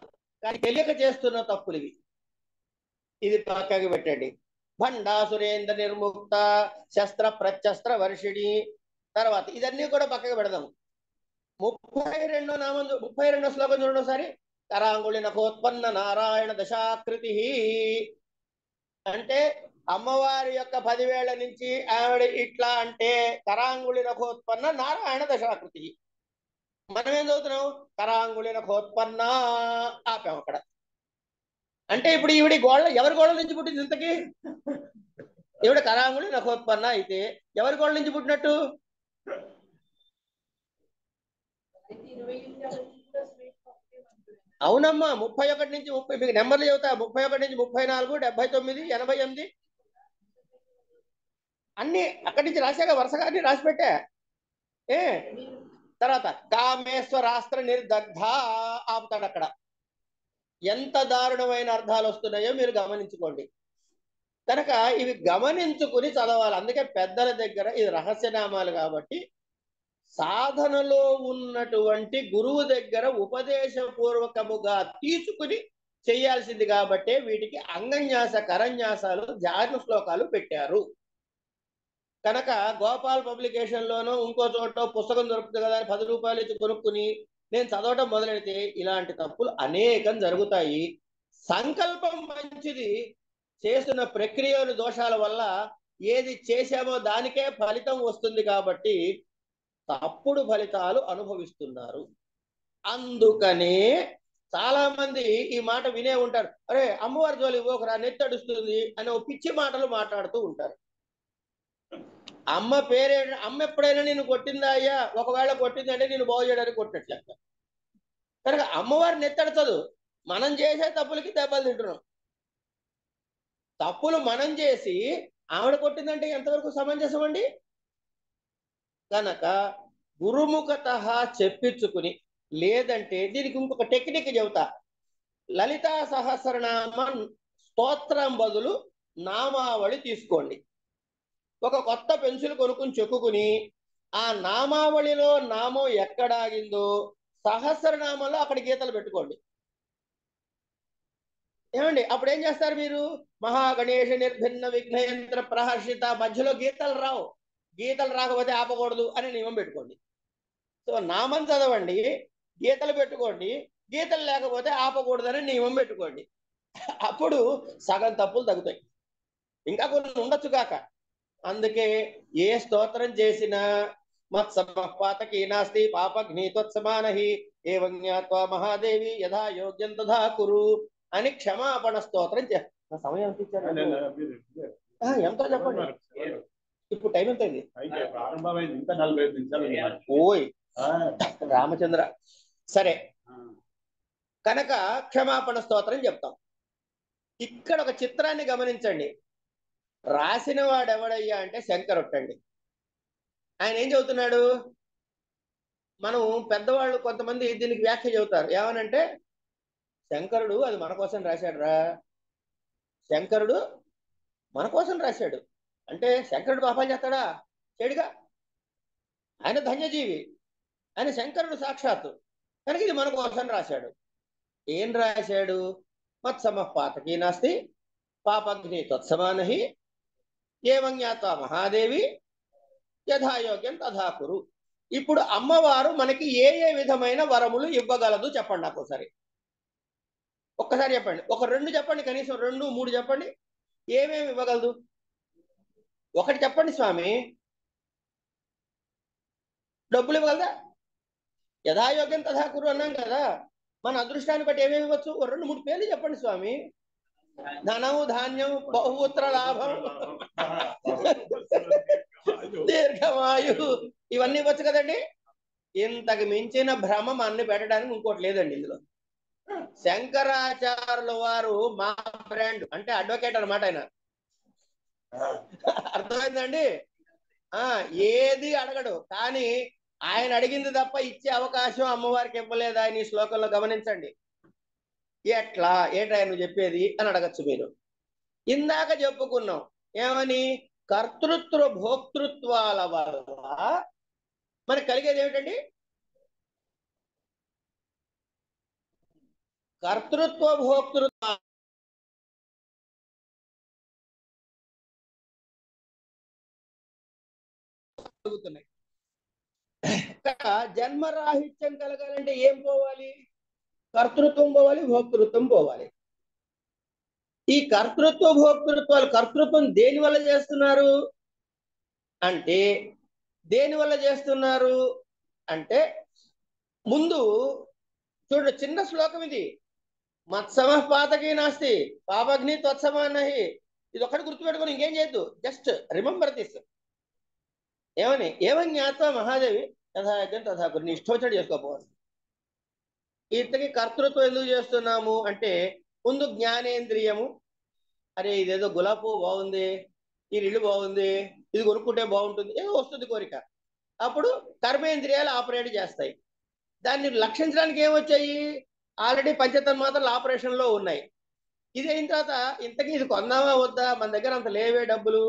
కానీ తెలియక చేస్తున్న తప్పులు ఇవి. ఇది పక్కకి పెట్టండి. భండాసురేంద్ర నిర్ముక్త శస్త్ర ప్రత్యస్త్ర వర్షిణి. తర్వాత ఇదన్నీ కూడా పక్కకి పెడదాం. 32వ శ్లోకం చూడండి ఒకసారి. కరాంగుళి నఖోత్పన్న నారాయణ దశాకృతి. అంటే అమ్మవారి యొక్క 10 వేళ్ల నుంచి ఆవిడ ఇట్లా అంటే కరాంగుళి నఖోత్పన్న నారాయణ దశాకృతి. మనం ఏం చదువుతున్నాం? కరాంగుళి నఖోత్పన్న ఆపాం అక్కడ. అంటే ఇప్పుడు ఈవిడ ఎవరి గోళ్ళ నుంచి పుట్టింది ఇంతకి? ఈవిడ కరాంగుళి నఖోత్పన్న అయితే ఎవరి గోళ్ళ నుంచి పుట్టినట్టు? అవునమ్మా, 31 నుంచి 30 మీకు నెంబర్లు చెబుతా. 31 నుంచి 34, 79, 88 అన్ని అక్కడి నుంచి రాశాక వరుసగా అన్ని రాసి పెట్టా. ఏ తర్వాత కామేశ్వరాస్త్ర నిర్దగ్ధ ఆపుతాడు అక్కడ. ఎంత దారుణమైన అర్థాలు వస్తున్నాయో మీరు గమనించుకోండి. కనుక ఇవి గమనించుకుని చదవాలి. అందుకే పెద్దల దగ్గర ఇది రహస్యనామాలు కాబట్టి సాధనలో ఉన్నటువంటి గురువు దగ్గర ఉపదేశపూర్వకముగా తీసుకుని చేయాల్సింది. కాబట్టి వీటికి అంగన్యాస కరన్యాసాలు ధ్యాన శ్లోకాలు పెట్టారు. కనుక గోపాల్ పబ్లికేషన్ లోనో ఇంకో చోట పుస్తకం దొరుకుతుంది కదా అని 10 రూపాయలు ఇచ్చి కొనుక్కుని నేను చదవటం మొదలెడితే ఇలాంటి తప్పులు అనేకం జరుగుతాయి. సంకల్పం మంచిది, చేస్తున్న ప్రక్రియలు దోషాల వల్ల ఏది చేశామో దానికే ఫలితం వస్తుంది. కాబట్టి తప్పుడు ఫలితాలు అనుభవిస్తున్నారు. అందుకనే చాలా మంది ఈ మాట వినే ఉంటారు. అరే అమ్మవారి జోలి పోకరా నెత్తడుస్తుంది అని ఓ పిచ్చి మాటలు మాట్లాడుతూ ఉంటారు. అమ్మ పేరే అమ్మ ఎప్పుడైనా నేను కొట్టిందా అయ్యా? ఒకవేళ కొట్టిందంటే నేను బాగు చేయడానికి కొట్టినట్లే. కనుక అమ్మవారిని నెత్తడుతుంది. మనం చేసే తప్పులకి దెబ్బలు తింటున్నాం. తప్పులు మనం చేసి ఆవిడ కొట్టిందంటే ఎంతవరకు సమంజసం అండి? కనుక గురుముఖత చెప్పించుకుని, లేదంటే దీనికి ఇంకొక టెక్నిక్ చెబుతా. లలితా సహస్రనామ స్తోత్రం బదులు నామావళి తీసుకోండి. ఒక కొత్త పెన్సిల్ కొనుక్కుని చెక్కుకుని ఆ నామావళిలో నామం ఎక్కడాగిందో సహస్రనామంలో అక్కడ గీతలు పెట్టుకోండి. ఏమండి? అప్పుడు ఏం చేస్తారు మీరు? మహాగణేష నిర్భిన్న విఘ్నయంత్ర ప్రహర్షిత. మధ్యలో గీతలు రావు. గీతలు రాకపోతే ఆపకూడదు అని నియమం పెట్టుకోండి. సో నామం చదవండి, గీతలు పెట్టుకోండి. గీతలు లేకపోతే ఆపకూడదని నియమం పెట్టుకోండి. అప్పుడు సగం తప్పులు తగ్గుతాయి. ఇంకా కొన్ని ఉండొచ్చు కాక. అందుకే ఏ స్తోత్రం చేసినా మత్సమపాతకి నాస్తి పాపఘ్నీతోత్సమానహి ఏవం జ్ఞాత్వా మహాదేవి యథా యోగ్యం తథా కురు అని క్షమాపణ స్తోత్రం చేస్తా. సమయం ఎంత ఇచ్చారు? ఎంతో చెప్పండి. ఇప్పుడు టైం ఎంత అయింది? ఓయ్ రామచంద్ర. సరే, కనుక క్షమాపణ స్తోత్రం చెప్తాం. ఇక్కడ ఒక చిత్రాన్ని గమనించండి. రాసిన వాడు ఎవడయ్యా అంటే శంకరుట్టండి. ఆయన ఏం చెబుతున్నాడు? మనం పెద్దవాళ్ళు కొంతమంది దీనికి వ్యాఖ్య చెబుతారు. ఏమనంటే శంకరుడు అది మన కోసం రాశాడు రా, శంకరుడు మన కోసం రాశాడు. అంటే శంకరుడు పాపాలు చేస్తాడా? చెడుగా. ఆయన ధన్యజీవి, ఆయన శంకరుడు సాక్షాత్తు. కనుక ఇది మన కోసం రాశాడు. ఏం రాశాడు? మత్సమ పాతకీ నాస్తి పాపగ్ని తత్సమానహి ఏవం జ్ఞాత్వా మహాదేవి యథాయోగ్యం తథా కురు. ఇప్పుడు అమ్మవారు మనకి ఏ ఏ విధమైన వరములు ఇవ్వగలదు చెప్పండి నాకు ఒకసారి. ఒక్కసారి చెప్పండి. ఒక 2 చెప్పండి, కనీసం 2, 3 చెప్పండి. ఏమేమి ఇవ్వగలదు? ఒకటి చెప్పండి స్వామి. డబ్బులు ఇవ్వగలదా? యథాయోగ్యం తథా కురు అన్నాం కదా. మన అదృష్టాన్ని బట్టి ఏమేమి ఇవ్వచ్చు? 2, 3 పేర్లు చెప్పండి స్వామి. ధనం, ధాన్యం, బహుపుత్ర లాభం, దీర్ఘమాయు, ఇవన్నీ ఇవ్వచ్చు కదండి. ఇంతకు మించిన భ్రమం అన్ని పెట్టడానికి ఇంకోటి లేదండి ఇందులో. శంకరాచార్యుల వారు మా ఫ్రెండ్, అంటే అడ్వకేట్ అనమాట ఆయన. అర్థమైందండి? ఏది అడగడు, కానీ ఆయన అడిగింది తప్ప ఇచ్చే అవకాశం అమ్మవారికి ఇవ్వలేదు ఆయన. ఈ శ్లోకంలో గమనించండి. ఎట్లా? ఏంటా నువ్వు చెప్పేది అని అడగచ్చు మీరు. ఇందాక చెప్పుకున్నాం ఏమని? కర్తృత్వ భోక్తృత్వాల వల్ల మనకు కలిగేది ఏమిటండి? కర్తృత్వ భోక్తృత్వ కలుగుతున్నాయి. జన్మరాహిత్యం కలగాలంటే ఏం పోవాలి? కర్తృత్వం పోవాలి, భోక్తృత్వం పోవాలి. ఈ కర్తృత్వ భోక్తృత్వాలు, కర్తృత్వం దేని వల్ల చేస్తున్నారు అంటే, ముందు చూడండి, చిన్న శ్లోకం ఇది. మత్సమ పాతకీ నాస్తి పాపగ్ని త్వత్సమానహి. ఇది ఒక్కటి గుర్తుపెట్టుకొని ఇంకేం చేయొద్దు, జస్ట్ రిమెంబర్ దిస్. ఏమని జ్ఞాత్వా మహాదేవి యథాయజ్ఞం తథా కురు. నీ ఇష్టం చేసుకోపోవాలి. ఇంతకీ కర్తృత్వం ఎందుకు చేస్తున్నాము అంటే, ముందు జ్ఞానేంద్రియము, అరే ఇదేదో గులాబీ పువ్వు బాగుంది, ఈ ఇల్లు బాగుంది, ఇది కొనుక్కుంటే బాగుంటుంది, ఏదో వస్తుంది కోరిక. అప్పుడు కర్మేంద్రియాలు ఆపరేట్ చేస్తాయి. దాన్ని లక్షించడానికి ఏమొచ్చాయి? ఆల్రెడీ పంచతన్మాత్రలు ఆపరేషన్లో ఉన్నాయి. ఇది అయిన తర్వాత ఇంతకీ ఇది కొందామా వద్దా, మన దగ్గర అంత లేవే డబ్బులు,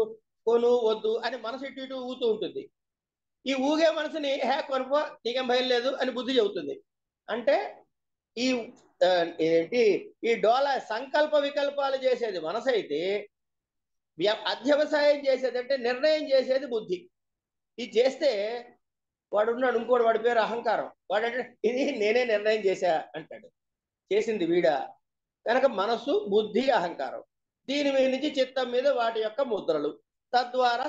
కొను వద్దు అని మనసు ఇటు ఇటు ఊగుతూ ఉంటుంది. ఈ ఊగే మనసుని కొనుక్కో, నీకేం భయం లేదు అని బుద్ధి చెబుతుంది. అంటే ఈ ఏంటి, ఈ డోలా సంకల్ప వికల్పాలు చేసేది మనసు అయితే, అధ్యవసాయం చేసేది అంటే నిర్ణయం చేసేది బుద్ధి. ఇది చేస్తే వాడున్నాడు ఇంకోటి, వాడి పేరు అహంకారం. వాడంటే ఇది నేనే నిర్ణయం చేశా అంటాడు. చేసింది వీడా. కనుక మనస్సు, బుద్ధి, అహంకారం, దీని మీద నుంచి చిత్తం మీద వాటి యొక్క ముద్రలు, తద్వారా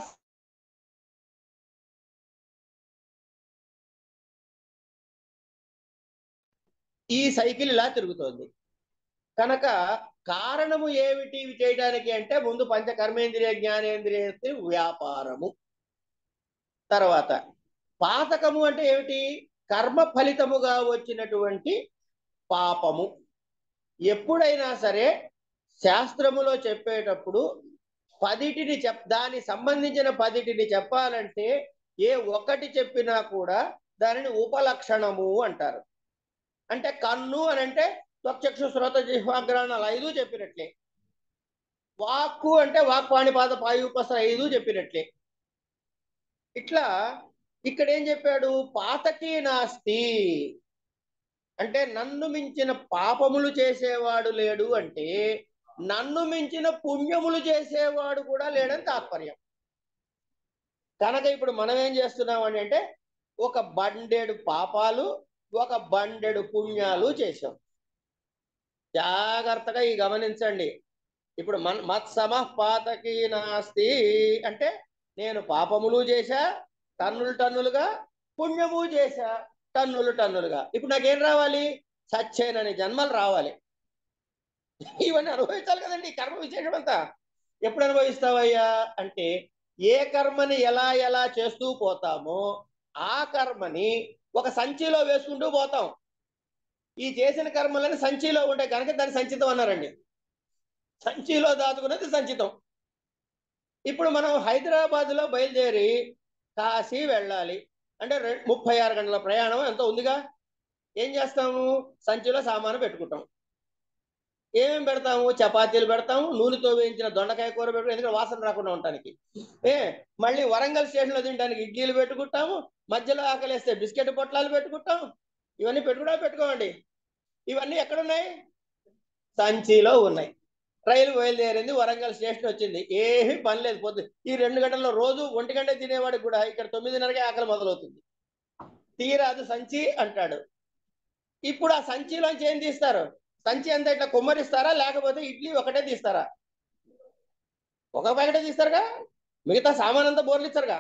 ఈ సైకిల్ ఇలా తిరుగుతోంది. కనుక కారణము ఏమిటి ఇవి చేయడానికి అంటే, ముందు పంచకర్మేంద్రియ జ్ఞానేంద్రియ వ్యాపారము. తర్వాత పాతకము అంటే ఏమిటి? కర్మ ఫలితముగా వచ్చినటువంటి పాపము. ఎప్పుడైనా సరే శాస్త్రములో చెప్పేటప్పుడు దానికి సంబంధించిన 10టిని చెప్పాలంటే ఏ ఒక్కటి చెప్పినా కూడా దానిని ఉపలక్షణము అంటారు. అంటే కన్ను అని అంటే త్వక్చక్షు శ్రోత జిహ్వాగ్రహణాలు 5 చెప్పినట్లే. వాక్కు అంటే వాక్పాణిపాద పాయుపస్ర 5 చెప్పినట్లే. ఇట్లా ఇక్కడ ఏం చెప్పాడు? పాతకీ నాస్తి అంటే నన్ను మించిన పాపములు చేసేవాడు లేడు అంటే, నన్ను మించిన పుణ్యములు చేసేవాడు కూడా లేడని తాత్పర్యం. కనుక ఇప్పుడు మనం ఏం చేస్తున్నామని అంటే, ఒక బండెడు పాపాలు, ఒక బండెడు పుణ్యాలు చేశాం. జాగ్రత్తగా ఈ గమనించండి. ఇప్పుడు మత్సమ పాతకీ నాస్తి అంటే, నేను పాపములు చేశా టన్నులు టన్నులుగా, పుణ్యము చేశా టన్నులు టన్నులుగా. ఇప్పుడు నాకేం రావాలి? సచ్చేనని జన్మలు రావాలి. ఇవన్నీ అనుభవించాలి కదండి. కర్మ విశేషం అంతా ఎప్పుడు అనుభవిస్తావయ్యా అంటే, ఏ కర్మని ఎలా ఎలా చేస్తూ పోతామో ఆ కర్మని ఒక సంచిలో వేసుకుంటూ పోతాం. ఈ చేసిన కర్మలని సంచిలో ఉంటాయి కనుక దాన్ని సంచితం అన్నారండి. సంచిలో దాచుకున్నది సంచితం. ఇప్పుడు మనం హైదరాబాద్లో బయలుదేరి కాశీ వెళ్ళాలి అంటే 36 గంటల ప్రయాణం ఎంతో ఉందిగా. ఏం చేస్తాము? సంచిలో సామాను పెట్టుకుంటాం. ఏమేమి పెడతాము? చపాతీలు పెడతాము, నూనెతో వేయించిన దొండకాయ కూర పెట్టుకుంటాం, ఎందుకంటే వాసన రాకుండా ఉండటానికి. మళ్ళీ వరంగల్ స్టేషన్లో తినడానికి ఇడ్లీలు పెట్టుకుంటాము, మధ్యలో ఆకలేస్తే బిస్కెట్ పొట్లాలు పెట్టుకుంటాం. ఇవన్నీ పెట్టుకోమండి. ఇవన్నీ ఎక్కడున్నాయి? సంచిలో ఉన్నాయి. రైలు బయలుదేరింది, వరంగల్ స్టేషన్ వచ్చింది, ఏమీ పని లేదు. పొద్దు ఈ 2 గంటల్లో రోజు 1 గంట తినేవాడికి కూడా ఇక్కడ 9:30కే ఆకలి మొదలవుతుంది. తీరాదు సంచి అంటాడు. ఇప్పుడు ఆ సంచిలోంచి ఏం తీస్తారు? సంచి అంతా ఇట్లా కుమ్మరిస్తారా, లేకపోతే ఇడ్లీ ఒకటే తీస్తారా? ఒక ప్యాకెటే తీస్తారుగా, మిగతా సామాన్ అంతా బోర్లిచ్చారుగా.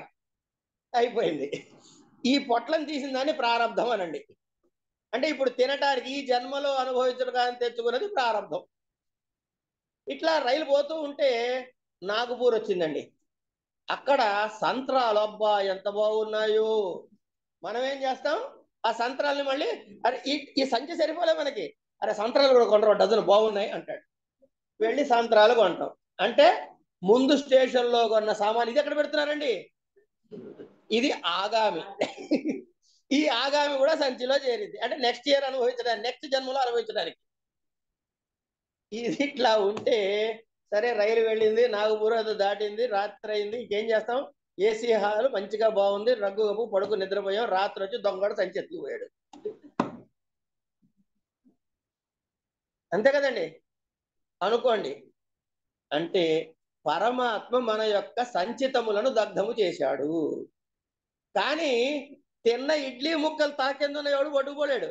అయిపోయింది. ఈ పొట్లను తీసిన దాన్ని ప్రారంధం అనండి. అంటే ఇప్పుడు తినటానికి ఈ జన్మలో అనుభవించడానికి తెచ్చుకున్నది ప్రారంధం. ఇట్లా రైలు పోతూ ఉంటే నాగపూర్ వచ్చిందండి. అక్కడ సంత్రాలు అబ్బా ఎంత బాగున్నాయో. మనం ఏం చేస్తాం? ఆ సంత్రాలని మళ్ళీ, అరే ఈ సంచి సరిపోలే మనకి, అరే సంత్రాలు కూడా కొంటారు, డజన్ బాగున్నాయి అంటాడు. వెళ్ళి సంత్రాలు కొంటాం. అంటే ముందు స్టేషన్లో కొన్న సామాన్ ఇది ఎక్కడ పెడుతున్నారండి? ఇది ఆగామి. ఈ ఆగామి కూడా సంచిలో చేరింది. అంటే నెక్స్ట్ ఇయర్ అనుభవించడానికి, నెక్స్ట్ జన్మలో అనుభవించడానికి. ఇది ఇట్లా ఉంటే సరే, రైలు వెళ్ళింది, నాగపూర్ అది దాటింది, రాత్రి అయింది, ఇంకేం చేస్తాం? ఏసీ హాల్ మంచిగా బాగుంది, రగ్గు గప్పు పడుకు నిద్రపోయాం. రాత్రి వచ్చి దొంగడు సంచి ఎత్తుకుపోయాడు. అంతే కదండి. అనుకోండి, అంటే పరమాత్మ మన యొక్క సంచితములను దగ్ధము చేశాడు. కానీ తిన్న ఇడ్లీ ముక్కలు తాకేందున ఎవడు పట్టుకోలేడు.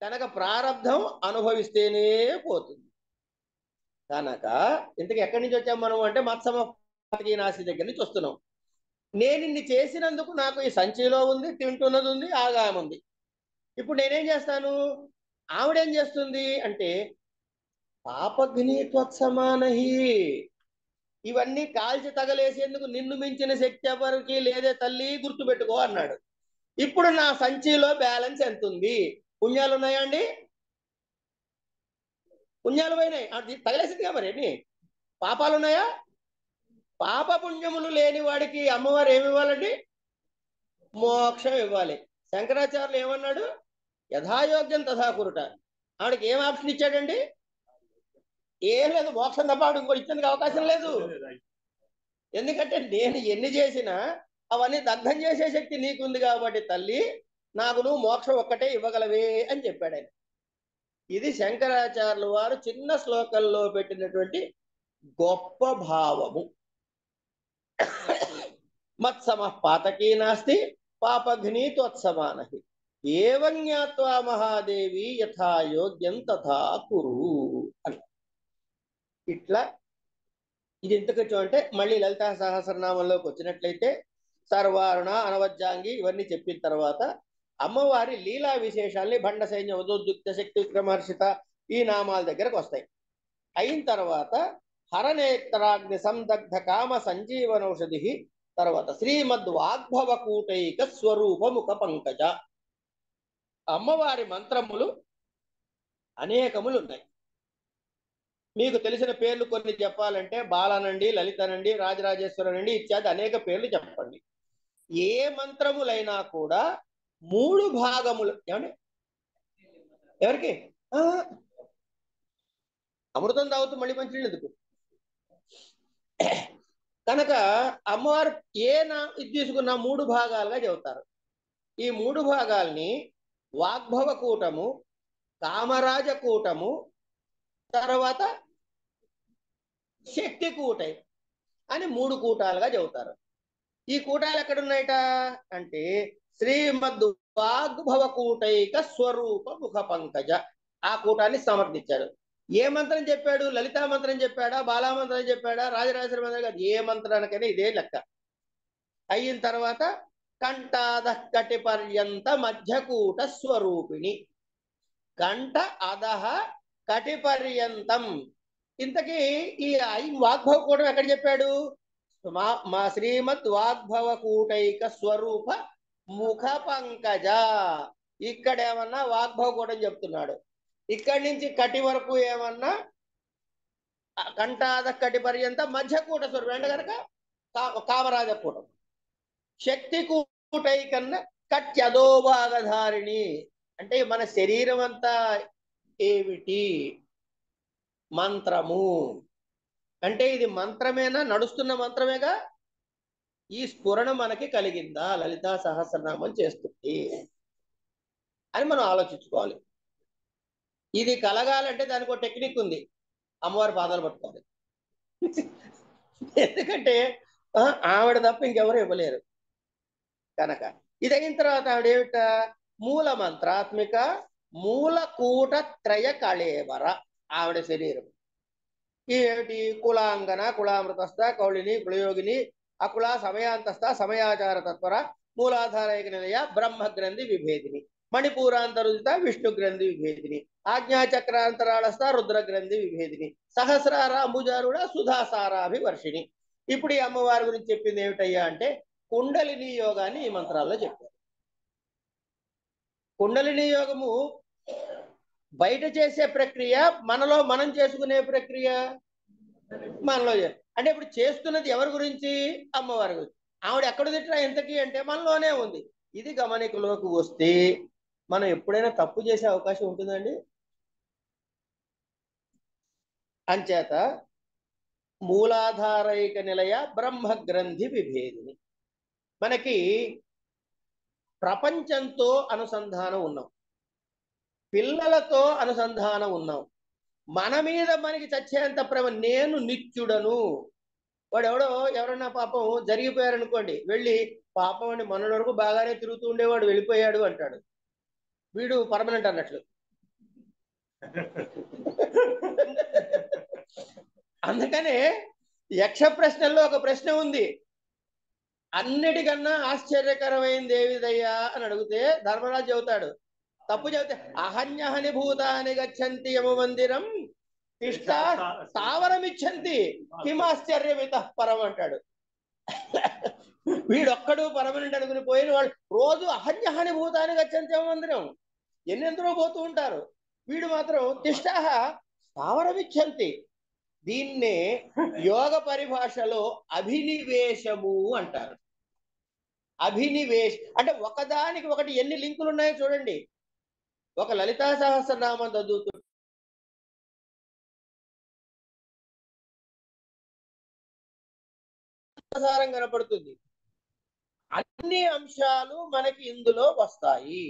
కనుక ప్రారంధం అనుభవిస్తేనే పోతుంది. కనుక ఇంతకు ఎక్కడి నుంచి వచ్చాం మనం అంటే మత్సమనాశి దగ్గర నుంచి వస్తున్నాం. నేను ఇన్ని చేసినందుకు నాకు ఈ సంచిలో ఉంది, తింటున్నది ఉంది, ఆగాయం ఉంది. ఇప్పుడు నేనేం చేస్తాను? ఆవిడేం చేస్తుంది అంటే పాపగ్ని త్వత్సమానహి, ఇవన్నీ కాల్చి తగలేసేందుకు నిన్ను మించిన శక్తి ఎవరికి లేదే తల్లి, గుర్తుపెట్టుకో అన్నాడు. ఇప్పుడు నా సంచిలో బ్యాలెన్స్ ఎంత ఉంది? పుణ్యాలు ఉన్నాయా అండి? పుణ్యాలు పోయినాయి, అది తగలేసింది కదా. మరి ఎన్ని పాపాలు ఉన్నాయా? పాప పుణ్యములు లేని వాడికి అమ్మవారు ఏమి ఇవ్వాలండి? మోక్షం ఇవ్వాలి. శంకరాచార్యులు ఏమన్నాడు? యథాయోగ్యం తథా కురుట. ఆవిడకి ఏం ఆప్షన్ ఇచ్చాడండి? ఏం లేదు, మోక్షం తప్ప ఆవిడ ఇంకోటి ఇచ్చేందుకు అవకాశం లేదు. ఎందుకంటే నేను ఎన్ని చేసినా అవన్నీ దగ్ధం చేసే శక్తి నీకుంది కాబట్టి తల్లి, నాకు నువ్వు మోక్షం ఒక్కటే ఇవ్వగలవే అని చెప్పాడు ఆయన. ఇది శంకరాచార్యులు వారు చిన్న శ్లోకంలో పెట్టినటువంటి గొప్ప భావము. మత్సమ పాతకీ నాస్తి పాపఘ్ని త్వత్సమానహి ఏవం జ్ఞాత్వా మహాదేవి యథా యోగ్యం తథా కురు అని. ఇట్లా ఇది ఎంతకొచ్చు అంటే మళ్ళీ లలితా సహస్రనామంలోకి వచ్చినట్లయితే సర్వారుణ అనవజ్జాంగి ఇవన్నీ చెప్పిన తర్వాత అమ్మవారి లీలా విశేషాల్ని భండ సైన్య ఉదోద్యుక్త శక్తి విక్రమర్షిత ఈ నామాల దగ్గరకు వస్తాయి. అయిన తర్వాత హరనేత్రాగ్ని సందగ్ధ కామ సంజీవనౌషధి, తర్వాత శ్రీమద్ వాగ్భవ కూటైక స్వరూప ముఖ పంకజ. అమ్మవారి మంత్రములు అనేకములు ఉన్నాయి. మీకు తెలిసిన పేర్లు కొన్ని చెప్పాలంటే బాలనండి, లలితనండి, రాజరాజేశ్వరనండి ఇత్యాది అనేక పేర్లు చెప్పండి. ఏ మంత్రములైనా కూడా 3 భాగములు. ఏమండి ఎవరికి? అమృతం తాగుతూ మళ్ళీ మంచి ఎందుకు? కనుక అమ్మవారు ఇది తీసుకున్న 3 భాగాలుగా చెబుతారు. ఈ 3 భాగాల్ని వాగ్భవ కూటము, కామరాజ కూటము, తర్వాత శక్తి కూటై అని 3 కూటాలుగా చెబుతారు. ఈ కూటాలు ఎక్కడున్నాయట అంటే శ్రీమద్ వాగ్భవ కూటైక స్వరూప ముఖ పంకజ ఆ కూటాన్ని సమర్థించాడు. ఏ మంత్రం చెప్పాడు? లలితా మంత్రం చెప్పాడా, బాలా మంత్రం చెప్పాడా, రాజరాజేశ్వరి మంత్రం కాదు, ఏ మంత్రానికైనా ఇదే లెక్క. అయిన తర్వాత కంఠాద కటి పర్యంత మధ్యకూట స్వరూపిణి, కంఠ అధహ కటి పర్యంతం. ఇంతకీ ఈ వాగ్భవ కూటం ఎక్కడ చెప్పాడు? మా శ్రీమద్ వాగ్భవ కూటైక స్వరూప ముఖ పంకజ. ఇక్కడ ఏమన్నా వాగ్భవ కూటం చెప్తున్నాడు, ఇక్కడి నుంచి కటి వరకు ఏమన్నా కంఠాద కటి పర్యంత మధ్యకూట స్వరూపం అంటే కనుక కామరాజ కూటం. శక్తి కూటైకన్నా కట్యదోభాగధారిణి అంటే మన శరీరం అంతా ఏమిటి? మంత్రము అంటే ఇది మంత్రమేనా? నడుస్తున్న మంత్రమేగా. ఈ స్ఫురణ మనకి కలిగిందా? లలితా సహస్రనామం చేస్తుంది అని మనం ఆలోచించుకోవాలి. ఇది కలగాలంటే దానికి ఒక టెక్నిక్ ఉంది. అమ్మవారి పాదాలు పట్టుకోవాలి. ఎందుకంటే ఆవిడ తప్ప ఇంకెవరు ఇవ్వలేరు. కనుక ఇది అయిన తర్వాత ఆవిడ ఏమిట? మూల మంత్రాత్మిక మూలకూట త్రయ కళేవర ఆవిడ శరీరం. ఏమిటి? కులాంగన, కులామృతస్థ, కౌళిని, కులయోగిని, అకుల, సమయాంతస్థ, సమయాచార తత్వర, మూలాధారైక నిలయ, బ్రహ్మగ్రంథి విభేదిని, మణిపూరాంతరుదిత, విష్ణు గ్రంథి విభేదిని, ఆజ్ఞాచక్రాంతరాళస్థ, రుద్రగ్రంథి విభేదిని, సహస్రార అంబుజారుడ, సుధాసారాభివర్షిణి. ఇప్పుడు ఈ అమ్మవారి గురించి చెప్పింది ఏమిటయ్యా అంటే కుండలిని యోగాన్ని ఈ మంత్రాల్లో చెప్పారు. కుండలిని యోగము బయట చేసే ప్రక్రియ, మనలో మనం చేసుకునే ప్రక్రియ. మనలో అంటే ఇప్పుడు చేస్తున్నది ఎవరి గురించి? అమ్మవారి గురించి. ఆవిడ ఎక్కడ తిట్టినా ఎంతకీ అంటే మనలోనే ఉంది. ఇది గమనికలోకి వస్తే మనం ఎప్పుడైనా తప్పు చేసే అవకాశం ఉంటుందండి. అంచేత మూలాధారైక నిలయ బ్రహ్మగ్రంథి విభేదిని. మనకి ప్రపంచంతో అనుసంధానం ఉన్నాం, పిల్లలతో అనుసంధానం ఉన్నాం. మన మీద మనకి చచ్చేంత ప్రేమ. నేను నిత్యుడను, వాడు ఎవరన్నా పాపం జరిగిపోయారనుకోండి, వెళ్ళి పాపం అండి మొన్నటి వరకు బాగానే తిరుగుతూ ఉండేవాడు వెళ్ళిపోయాడు అంటాడు. వీడు పర్మనెంట్ అన్నట్లు. అందుకనే యక్ష ప్రశ్నల్లో ఒక ప్రశ్న ఉంది, అన్నిటికన్నా ఆశ్చర్యకరమైనది ఏవిదయ్యా అని అడిగితే ధర్మరాజు చెబుతాడు, తప్పు చెబితే అహన్యహని భూతాన్ని గచ్చంతి యమ మందిరం తిష్ట స్థావరమిచ్చంతి కిమాశ్చర్యమిత పరం అంటాడు. వీడొక్కడు పరమనెంట్ అనుకుని పోయిన వాళ్ళు రోజు అహన్యహని భూతాన్ని గచ్చంతి యమ మందిరం ఎన్నెందరో పోతూ ఉంటారు, వీడు మాత్రం తిష్ట స్థావరమిచ్చంతి. దీన్నే యోగ పరిభాషలో అభినివేశము అంటారు. అభినివేశ్ అంటే ఒకదానికి ఒకటి ఎన్ని లింకులు ఉన్నాయో చూడండి. ఒక లలితా సహస్రనామం చదువుతూ కనపడుతుంది, అన్ని అంశాలు మనకి ఇందులో వస్తాయి.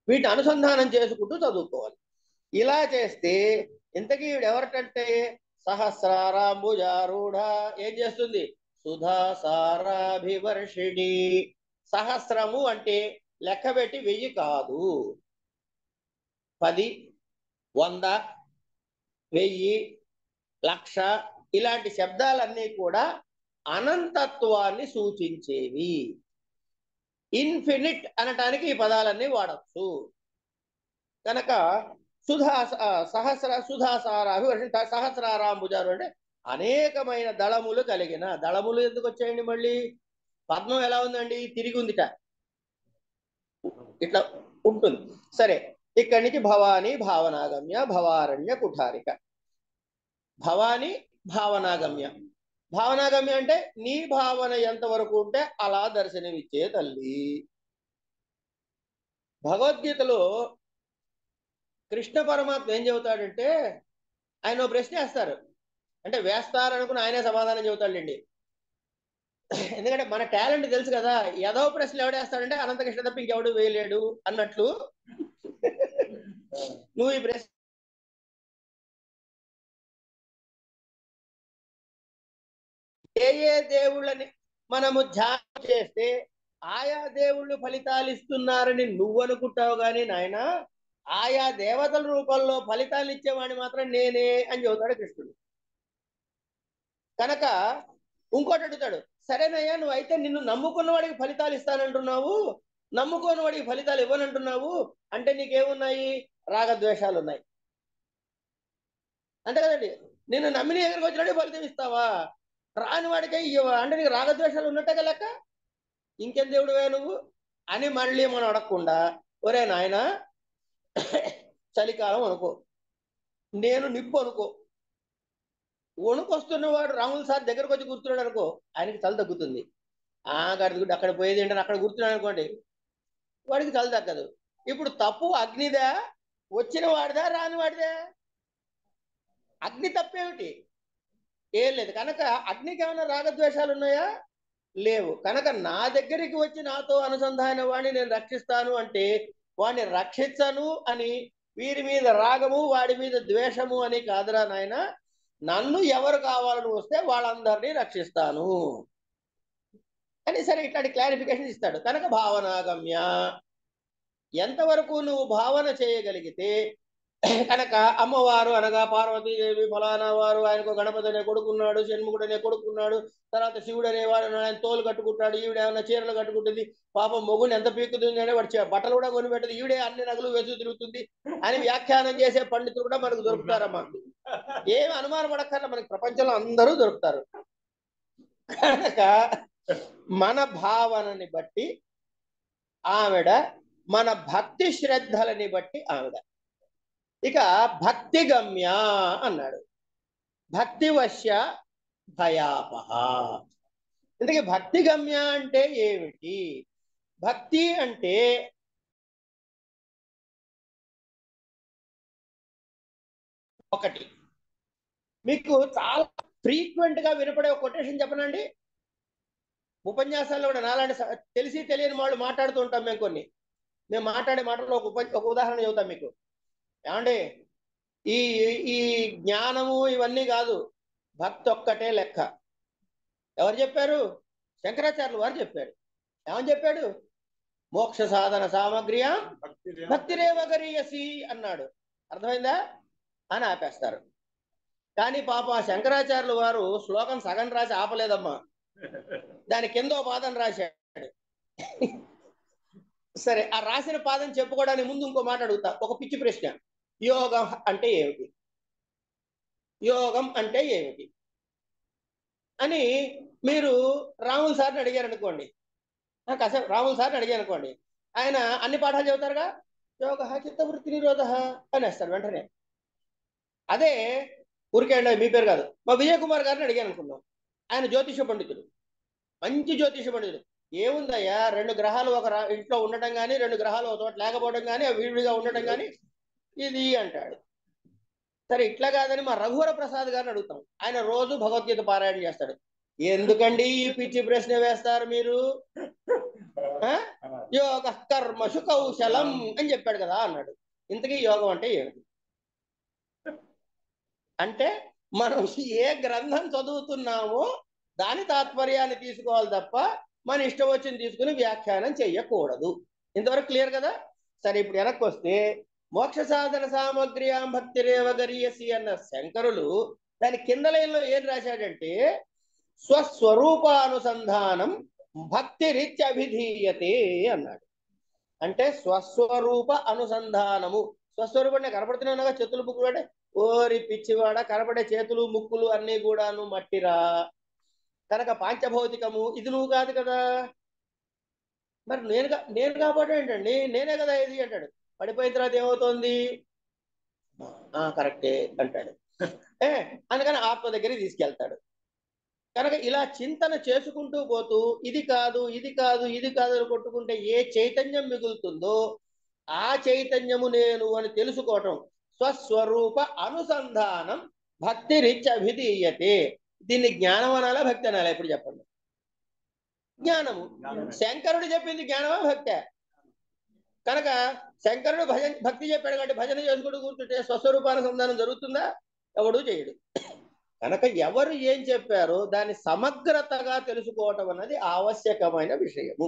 వీటిని అనుసంధానం చేసుకుంటూ చదువుకోవాలి. ఇలా చేస్తే ఇంతకీ ఎవరికంటే సహస్రారాంబుజారూఢ ఏం చేస్తుంది, సుధాసారాభివర్షిణి. సహస్రము అంటే లెక్క పెట్టి 1000 కాదు, 10, 100, 1000, 1,00,000 ఇలాంటి శబ్దాలన్నీ కూడా అనంతత్వాన్ని సూచించేవి. ఇన్ఫినిట్ అనటానికి ఈ పదాలన్నీ వాడచ్చు. కనుక సహస్రారాంబుజారు అంటే అనేకమైన దళములు కలిగిన. దళములు ఎందుకు వచ్చాయండి మళ్ళీ? పద్మం ఎలా ఉందండి, తిరిగి ఉందిట, ఇట్లా ఉంటుంది. సరే, ఇక్కడి నుంచి భవానీ భావనాగమ్య, భవారణ్య కుఠారిక. భవానీ భావనాగమ్య. భావనాగమ్య అంటే నీ భావన ఎంతవరకు ఉంటే అలా దర్శనమిచ్చే తల్లి. భగవద్గీతలో కృష్ణ పరమాత్మ ఏం చెబుతాడంటే, ఆయన ప్రశ్న వేస్తారు, అంటే వేస్తారనుకుని ఆయనే సమాధానం చెబుతాడండి. ఎందుకంటే మన టాలెంట్ తెలుసు కదా, ఏదో ప్రశ్నలు ఎవడేస్తాడంటే అనంత కృష్ణ తప్ప ఇంకెవడు వేయలేడు అన్నట్లు. నువ్వు ఈ ప్రశ్న ఏ దేవుళ్ళని మనము ధ్యానం చేస్తే ఆయా దేవుళ్ళు ఫలితాలు ఇస్తున్నారని నువ్వు అనుకుంటావు కానీ నాయన, ఆయా దేవతల రూపంలో ఫలితాలు ఇచ్చేవాడిని మాత్రం నేనే అని చెబుతాడు కృష్ణుడు. కనుక ఇంకోటి అడుగుతాడు, సరేనయ్యా నువ్వు అయితే నిన్ను నమ్ముకున్న వాడికి ఫలితాలు ఇస్తానంటున్నావు, నమ్ముకోని వాడికి ఫలితాలు ఇవ్వనంటున్నావు, అంటే నీకేమున్నాయి? రాగద్వేషాలు ఉన్నాయి అంతే కదండి. నిన్ను నమ్మిన దగ్గరికి వచ్చినట్టు ఫలితం ఇస్తావా? రాని వాడికే ఇవ్వవా? అంటే నీకు రాగద్వేషాలు ఉన్నట్టే లెక్క, ఇంకేం దేవుడువే నువ్వు అని మళ్ళీ మనం అడగకుండా, ఒరే నాయన చలికాలం అనుకో, నేను నిప్పు అనుకో, వణుకొస్తున్నవాడు రాములు సార్ దగ్గరకు వచ్చి కూర్చున్నాడు అనుకో, ఆయనకి చలి తగ్గుతుంది. గడుగుడ్డు అక్కడ పోయేది ఏంటని అక్కడ కూర్చున్నాడు అనుకోండి, వాడికి చలి తగ్గదు. ఇప్పుడు తప్పు అగ్నిదా, వచ్చిన వాడిదా, రాని వాడిదా? అగ్ని తప్పేమిటి? ఏం లేదు. కనుక అగ్నికి ఏమైనా రాగద్వేషాలు ఉన్నాయా? లేవు. కనుక నా దగ్గరికి వచ్చి నాతో అనుసంధాన వాడిని నేను రక్షిస్తాను అంటే వాడిని రక్షించను అని వీరి మీద రాగము వాడి మీద ద్వేషము అని కాదురా నాయన, నన్ను ఎవరు కావాలని వస్తే వాళ్ళందరినీ రక్షిస్తాను అని. సరే, ఇట్లాంటి క్లారిఫికేషన్ ఇస్తాడు. కనుక భావనాగమ్య, ఎంతవరకు నువ్వు భావన చేయగలిగితే, కనుక అమ్మవారు అనగా పార్వతీదేవి ఫలానా వారు, ఆయనకు గణపతి అనే కొడుకున్నాడు, షణ్ముఖుడు అనే కొడుకున్నాడు, తర్వాత శివుడు అనేవాడు ఆయన తోలు కట్టుకుంటాడు, ఈవిడ ఏమైనా చీరలు కట్టుకుంటుంది, పాపం మొగుని ఎంత పీక్కుతుంది అని వాడు బట్టలు కూడా కొనిపెట్టదు, ఈవిడే అన్ని నగలు వేసు తిరుగుతుంది అని వ్యాఖ్యానం చేసే పండితులు కూడా మనకు దొరుకుతారమ్మా. ఏమి అనుమానం పడక్కర్లా, మనకి ప్రపంచంలో అందరూ దొరుకుతారు. కనుక మన భావనని బట్టి ఆవిడ, మన భక్తి శ్రద్ధలని బట్టి ఆవిడ. ఇక భక్తి గమ్య అన్నాడు, భక్తి వశ్య భయాపహ. ఇంతకీ భక్తి గమ్య అంటే ఏమిటి? భక్తి అంటే ఒకటి, మీకు చాలా ఫ్రీక్వెంట్ గా వినపడే ఒక కొటేషన్ చెప్పనండి. ఉపన్యాసాల్లో కూడా నాలాంటి తెలిసి తెలియని వాళ్ళు మాట్లాడుతూ ఉంటాం మేము. మేము మాట్లాడే మాటల్లో ఒక ఉదాహరణ చెబుతాం మీకు. ఏమండి, ఈ ఈ జ్ఞానము ఇవన్నీ కాదు, భక్తి ఒక్కటే లెక్క. ఎవరు చెప్పారు? శంకరాచార్యులు వారు చెప్పాడు. ఏమని చెప్పాడు? మోక్ష సాధన సామగ్రియా భక్తిరేవ గరీయసి అన్నాడు. అర్థమైందా అని ఆపేస్తారు. కానీ పాప శంకరాచార్యులు వారు శ్లోకం సగం రాసి ఆపలేదమ్మా, దాని కిందో పాదం రాశాడు. సరే, ఆ రాసిన పాదం చెప్పుకోవడానికి ముందు ఇంకో మాట అడుగుతా, ఒక పిచ్చి ప్రశ్న. యోగం అంటే ఏమిటి? యోగం అంటే ఏమిటి అని మీరు రాములు సార్ని అడిగారు అనుకోండి, కాసేపు రాములు సార్ని అడిగారు అనుకోండి, ఆయన అన్ని పాఠాలు చెబుతారుగా, యోగ చిత్తవృత్తి నిరోధ అనేస్తారు వెంటనే. అదే ఊరికే అండి, మీ పేరు కాదు, మా విజయ్ కుమార్ గారిని అడిగాను అనుకున్నాం, ఆయన జ్యోతిష పండితుడు, మంచి జ్యోతిష పండితుడు. ఏముందయ్యా, 2 గ్రహాలు ఒక ఇంట్లో ఉండటం కానీ, 2 గ్రహాలు ఒక చోట లేకపోవడం కానీ, విడివిడిగా ఉండటం కానీ ఇది అంటాడు. సరే, ఇట్లా కాదని మా రఘువర ప్రసాద్ గారిని అడుగుతాం, ఆయన రోజు భగవద్గీత పారాయణ చేస్తాడు. ఎందుకండి ఈ పిచ్చి ప్రశ్న వేస్తారు మీరు? యోగ కర్మషు కౌశలం అని చెప్పాడు కదా అన్నాడు. ఇంతకీ యోగం అంటే ఏమిటి? అంటే మనం ఏ గ్రంథం చదువుతున్నామో దాని తాత్పర్యాన్ని తీసుకోవాలి తప్ప మన ఇష్టం వచ్చింది తీసుకుని వ్యాఖ్యానం చెయ్యకూడదు. ఇంతవరకు క్లియర్ కదా? సరే, ఇప్పుడు వెనక్కి వస్తే మోక్ష సాధన సామగ్ర్యాం భక్తిరేవ గరీయసి అన్న శంకరులు దాని కింద లైన్లో ఏం రాశాడంటే, స్వస్వరూపానుసంధానం భక్తిరిత్యభిధీయతే అన్నాడు. అంటే స్వస్వరూప అనుసంధానము. స్వస్వరూపం కనపడుతూనే ఉన్నాగా, చేతులు ముక్కులు అంటే, ఓరి పిచ్చివాడ, కనపడే చేతులు ముక్కులు అన్నీ కూడాను మట్టిరా, కనుక పాంచభౌతికము ఇది నువ్వు కాదు కదా, మరి నేను కాబట్టి ఏంటండి, నేనే కదా ఇది అంటాడు. పడిపోయిన తర్వాత ఏమవుతోంది? కరెక్టే అంటాడు. అందుకని ఆత్మ దగ్గరికి తీసుకెళ్తాడు. కనుక ఇలా చింతన చేసుకుంటూ పోతూ ఇది కాదు ఇది కాదు ఇది కాదు అని కొట్టుకుంటే ఏ చైతన్యం మిగులుతుందో ఆ చైతన్యము నేను అని తెలుసుకోవటం, స్వస్వరూప అనుసంధానం భక్తి రీత్యా అభిధీయతే. దీన్ని జ్ఞానం అనాలా, భక్తి అనాలా? ఇప్పుడు చెప్పండి. జ్ఞానము. శంకరుడు చెప్పింది జ్ఞానమా, భక్తే? కనుక శంకరుడు భక్తి చెప్పాడు కాబట్టి భజన చేసుకుంటూ కూర్చుంటే స్వస్వరూపానుసంధానం జరుగుతుందా? ఎవడు చేయడు. కనుక ఎవరు ఏం చెప్పారో దాన్ని సమగ్రతగా తెలుసుకోవటం అన్నది ఆవశ్యకమైన విషయము.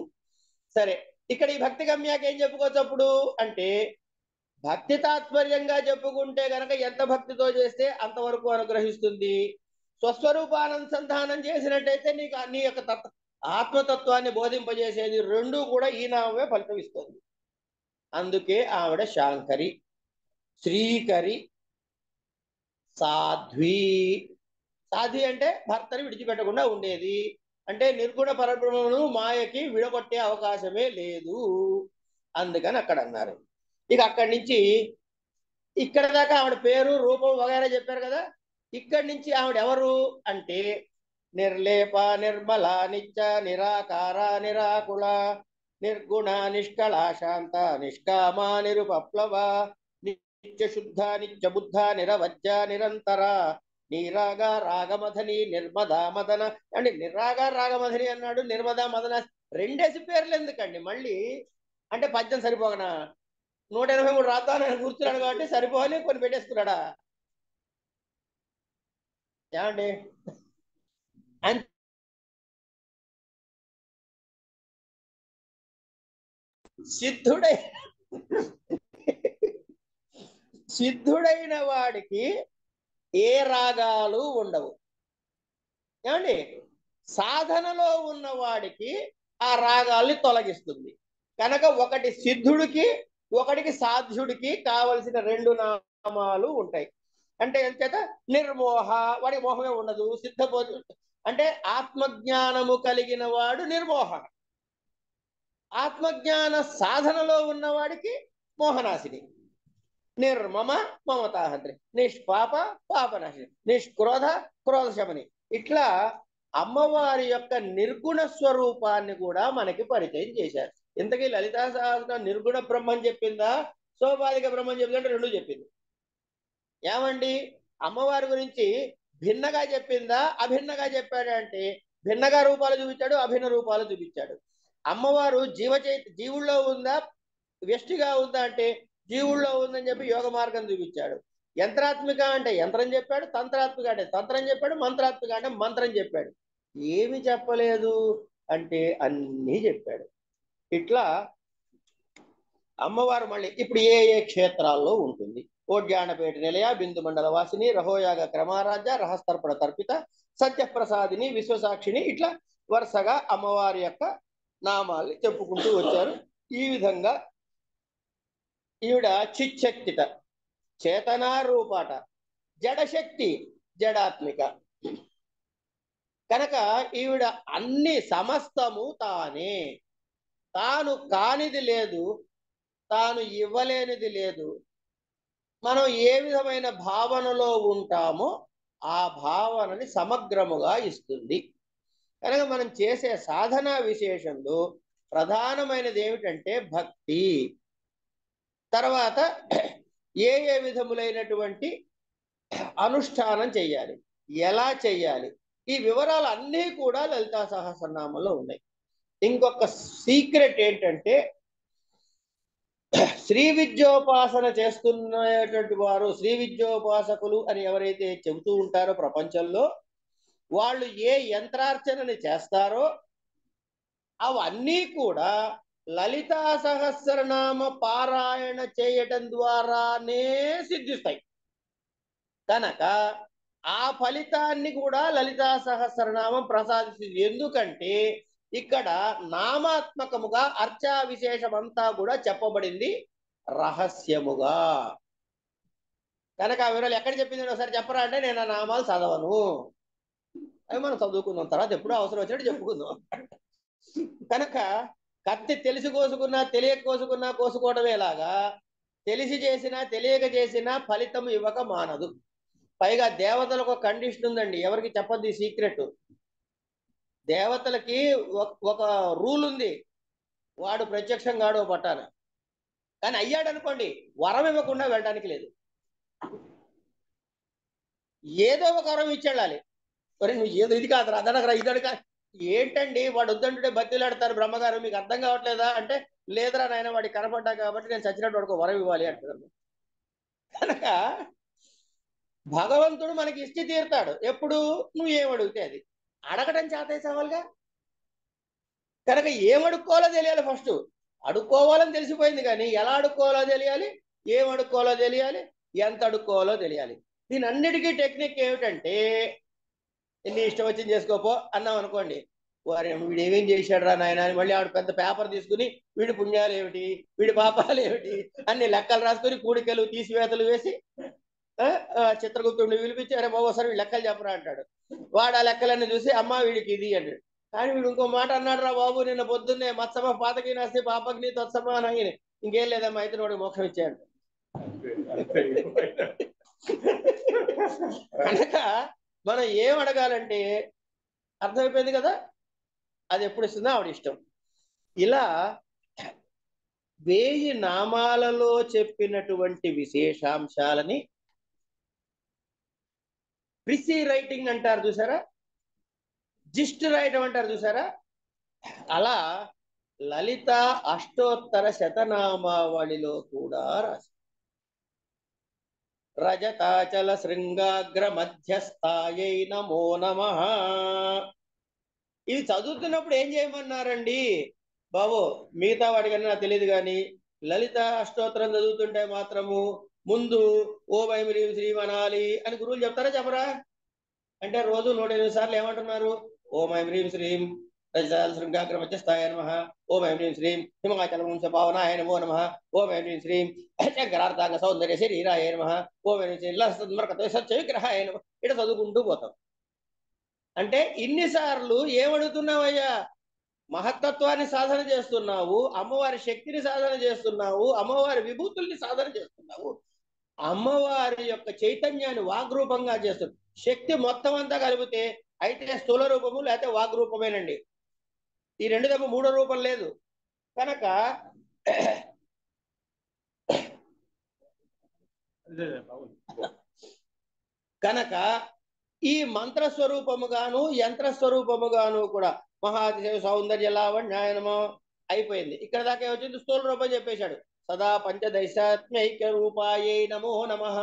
సరే, ఇక్కడ ఈ భక్తి గమ్యాక ఏం చెప్పుకోవచ్చు అప్పుడు అంటే, భక్తి తాత్పర్యంగా చెప్పుకుంటే గనక ఎంత భక్తితో చేస్తే అంతవరకు అనుగ్రహిస్తుంది. స్వస్వరూపానుసంధానం చేసినట్టయితే నీ యొక్క ఆత్మతత్వాన్ని బోధింపజేసేది రెండూ కూడా ఈ నామే ఫలితం ఇస్తుంది. అందుకే ఆవిడ శాంకరి, శ్రీకరి, సాధ్వి. సాధ్వి అంటే భర్తని విడిచిపెట్టకుండా ఉండేది, అంటే నిర్గుణ పరబ్రహ్మను మాయకి విడగొట్టే అవకాశమే లేదు, అందుకని అక్కడ అన్నారు. ఇక అక్కడి నుంచి ఇక్కడ దాకా ఆవిడ పేరు రూపం వగైరా చెప్పారు కదా. ఇక్కడి నుంచి ఆవిడ ఎవరు అంటే, నిర్లేప నిర్మల నిత్య నిరాకార నిరాకుల నిర్గుణ నిష్కళ శాంత నిష్కామ నిరుపప్లవ నిత్య శుద్ధ నిత్య బుద్ధ నిరవజ్య నిరంతర నీరాగ రాగమధని నిర్మదా మదన. అంటే నిరాగ రాగమధని అన్నాడు, నిర్మదా మదన రెండేసి పేర్లు ఎందుకండి మళ్ళీ? అంటే పద్యం సరిపోగనా? 183 రాద్దామని కూర్చున్నాడు కాబట్టి సరిపోని కొన్ని పెట్టేసుకున్నాడా? ఏమండి? సిద్ధుడైన వాడికి ఏ రాగాలు ఉండవు. ఏమండి? సాధనలో ఉన్నవాడికి ఆ రాగాల్ని తొలగిస్తుంది. కనుక ఒకటి సిద్ధుడికి ఒకటికి సాధ్యుడికి కావలసిన 2 నామాలు ఉంటాయి. అంటే ఎంచేత నిర్మోహ, వాడికి మోహమే ఉండదు. సిద్ధబోధ అంటే ఆత్మజ్ఞానము కలిగిన వాడు నిర్మోహ. ఆత్మజ్ఞాన సాధనలో ఉన్నవాడికి మోహనాశిని. నిర్మమ మమతాహంత్రి, నిష్పాప పాపనాశిని, నిష్క్రోధ క్రోధశమని. ఇట్లా అమ్మవారి యొక్క నిర్గుణ స్వరూపాన్ని కూడా మనకి పరిచయం చేశారు. ఇంతకీ లలితా సహస్రం నిర్గుణ బ్రహ్మం చెప్పిందా, సోపాధిక బ్రహ్మం చెప్పిందంటే రెండు చెప్పింది. ఏమండి? అమ్మవారి గురించి భిన్నగా చెప్పిందా, అభిన్నగా చెప్పాడంటే భిన్నగా రూపాలు చూపించాడు, అభిన్న రూపాలు చూపించాడు. అమ్మవారు జీవుల్లో ఉందా వ్యష్టిగా ఉందా అంటే జీవుల్లో ఉందని చెప్పి యోగ మార్గం చూపించాడు. యంత్రాత్మిక అంటే యంత్రం చెప్పాడు, తంత్రాత్మిక అంటే తంత్రం చెప్పాడు, మంత్రాత్మిక అంటే మంత్రం చెప్పాడు. ఏమి చెప్పలేదు అంటే అన్నీ చెప్పాడు. ఇట్లా అమ్మవారు మళ్ళీ ఇప్పుడు ఏ ఏ క్షేత్రాల్లో ఉంటుంది? ఓడ్యానపేట నిలయ, బిందు మండల వాసిని, రహోయాగ క్రమారాజ్య, రహస్తర్పణ తర్పిత, సత్యప్రసాదిని, విశ్వసాక్షిని, ఇట్లా వరుసగా అమ్మవారి యొక్క నామాల్ని చెప్పుకుంటూ వచ్చారు. ఈ విధంగా ఈవిడ చిచ్చక్తిట, చేతనారూపాట, జడశక్తి, జడాత్మిక కనుక ఈవిడ అన్ని సమస్తము తానే. తాను కానిది లేదు, తాను ఇవ్వలేనిది లేదు. మనం ఏ విధమైన భావనలో ఉంటామో ఆ భావనని సమగ్రముగా ఇస్తుంది. కనుక మనం చేసే సాధనా విశేషంలో ప్రధానమైనది ఏమిటంటే భక్తి. తర్వాత ఏ ఏ విధములైనటువంటి అనుష్ఠానం చెయ్యాలి, ఎలా చెయ్యాలి, ఈ వివరాలు అన్నీ కూడా లలితా సహస్రనామంలో ఉన్నాయి. ఇంకొక సీక్రెట్ ఏంటంటే శ్రీ విద్యోపాసన చేస్తున్నటువంటి వారు, శ్రీ విద్యోపాసకులు అని ఎవరైతే చెబుతూ ఉంటారో ప్రపంచంలో, వాళ్ళు ఏ యంత్రార్చనని చేస్తారో అవన్నీ కూడా లలితా సహస్రనామ పారాయణ చేయటం ద్వారానే సిద్ధిస్తాయి. కనుక ఆ ఫలితాన్ని కూడా లలితా సహస్రనామం ప్రసాదిస్తుంది. ఎందుకంటే ఇక్కడ నామాత్మకముగా అర్చా విశేషం అంతా కూడా చెప్పబడింది రహస్యముగా. కనుక ఆ వివరాలు ఎక్కడ చెప్పింది ఒకసారి చెప్పరా అంటే నేను ఆ నామాలు చదవను, అవి మనం చదువుకుందాం, తర్వాత ఎప్పుడో అవసరం వచ్చినట్టు చెప్పుకుందాం. కనుక కత్తి తెలిసి కోసుకున్నా తెలియక కోసుకున్నా కోసుకోవడమేలాగా తెలిసి చేసినా తెలియక చేసినా ఫలితం ఇవ్వక మానదు. పైగా దేవతలకు ఒక కండిషన్ ఉందండి, ఎవరికి చెప్పద్దు ఈ సీక్రెట్. దేవతలకి ఒక రూల్ ఉంది, వాడు ప్రత్యక్షం కాడు పట్టాన, కానీ అయ్యాడు అనుకోండి వరం ఇవ్వకుండా వెళ్ళడానికి లేదు. ఏదో ఒక వరం ఇచ్చేళ్ళాలి. మరి నువ్వు ఏదో ఇది కాదు అదనగరా ఇదడు కాదు ఏంటండి, వాడు వద్దంటుంటే బతిలాడతారు బ్రహ్మగారు, మీకు అర్థం కావట్లేదా అంటే లేదరా నాయన వాడికి కనపడ్డా కాబట్టి నేను చచ్చినట్టు వాడికి వరం ఇవ్వాలి అంటారు. కనుక భగవంతుడు మనకి ఇష్టి తీరుతాడు ఎప్పుడు, నువ్వు ఏమడిగితే అది. అడగడం చేత సవాల్గా. కనుక ఏమడుక్కోవాలో తెలియాలి. ఫస్ట్ అడుక్కోవాలని తెలిసిపోయింది, కానీ ఎలా అడుక్కోవాలో తెలియాలి, ఏం అడుక్కోవాలో తెలియాలి, ఎంత అడుక్కోవాలో తెలియాలి. దీని అన్నిటికీ టెక్నిక్ ఏమిటంటే, నీ ఇష్టం వచ్చింది చేసుకోపో అన్నాం అనుకోండి, వారు వీడు ఏమేం చేశాడు రా నాయన అని మళ్ళీ ఆవిడ పెద్ద పేపర్ తీసుకుని వీడి పుణ్యాలు ఏమిటి, వీడి పాపాలు ఏమిటి అన్ని లెక్కలు రాసుకొని కూడికలు తీసివేతలు వేసి చిత్రగుప్తుడిని పిలిపించి అరే బాబు సార్ వీడు లెక్కలు చెప్పరా అంటాడు. వాడు ఆ లెక్కలన్నీ చూసి అమ్మ వీడికి ఇది అంటాడు. కానీ వీడు ఇంకో మాట అన్నాడు రా బాబు, నిన్న పొద్దున్నే మత్సమ పాతకి నాస్తి పాపకి తత్సమ అని, ఇంకేం లేదమ్మా అయితే వాడికి మోక్షం ఇచ్చాడు. కనుక మనం ఏం అడగాలంటే అర్థమైపోయింది కదా, అది ఎప్పుడు ఇస్తుందో ఆవిడ ఇష్టం. ఇలా 1000 నామాలలో చెప్పినటువంటి విశేషాంశాలని ప్రిసీ రైటింగ్ అంటారు చూసారా, జిస్ట్ రాయటం అంటారు చూసారా, అలా లలిత అష్టోత్తర శతనామావళిలో కూడా రాసి రజతాచల శృంగాగ్ర మధ్యస్థాయై నమో నమః. ఇది చదువుతున్నప్పుడు ఏం చేయమన్నారండి బాబు, మిగతా వాడికన్నా నాకు తెలియదు, కానీ లలిత అష్టోత్తరం చదువుతుంటే మాత్రము ముందు ఓం ఐం హ్రీం శ్రీం అనాలి అని గురువులు చెప్తారా చెప్పరా అంటే రోజు 108 సార్లు ఏమంటున్నారు, ఓం ఐం హ్రీం శ్రీం రజతాచల శృంగాగ్ర మధ్యస్థాయ నమః, ఓం ఐం హ్రీం శ్రీం హిమాచల వంశ పావనాయ నమో నమః, ఓం ఐం హ్రీం శ్రీం శంకరార్థాంగ సౌందర్య శరీరాయ నమః, ఓం ఐం శ్రీం లసన్మర్కతో సత్య విగ్రహాయ నమః. ఇట్లా చదువుకుంటూ పోతాం. అంటే ఇన్నిసార్లు ఏమడుగుతున్నావయ్యా, మహత్తత్వాన్ని సాధన చేస్తున్నావు, అమ్మవారి శక్తిని సాధన చేస్తున్నావు, అమ్మవారి విభూతుల్ని సాధన చేస్తున్నావు, అమ్మవారి యొక్క చైతన్యాన్ని వాగ్రూపంగా చేస్తుంది. శక్తి మొత్తం అంతా కలిపితే అయితే స్థూల రూపము లేకపోతే వాగ్రూపమేనండి. ఈ రెండు తప్ప మూడో రూపం లేదు. కనుక కనుక ఈ మంత్ర స్వరూపముగాను యంత్ర స్వరూపముగాను కూడా మహాతిశయ సౌందర్య లావణ్యాయనమో అయిపోయింది. ఇక్కడ దాకా వచ్చింది స్థూల రూపం చెప్పేశాడు. సదా పంచదశాత్మైక్య రూపాయై నమో నమః.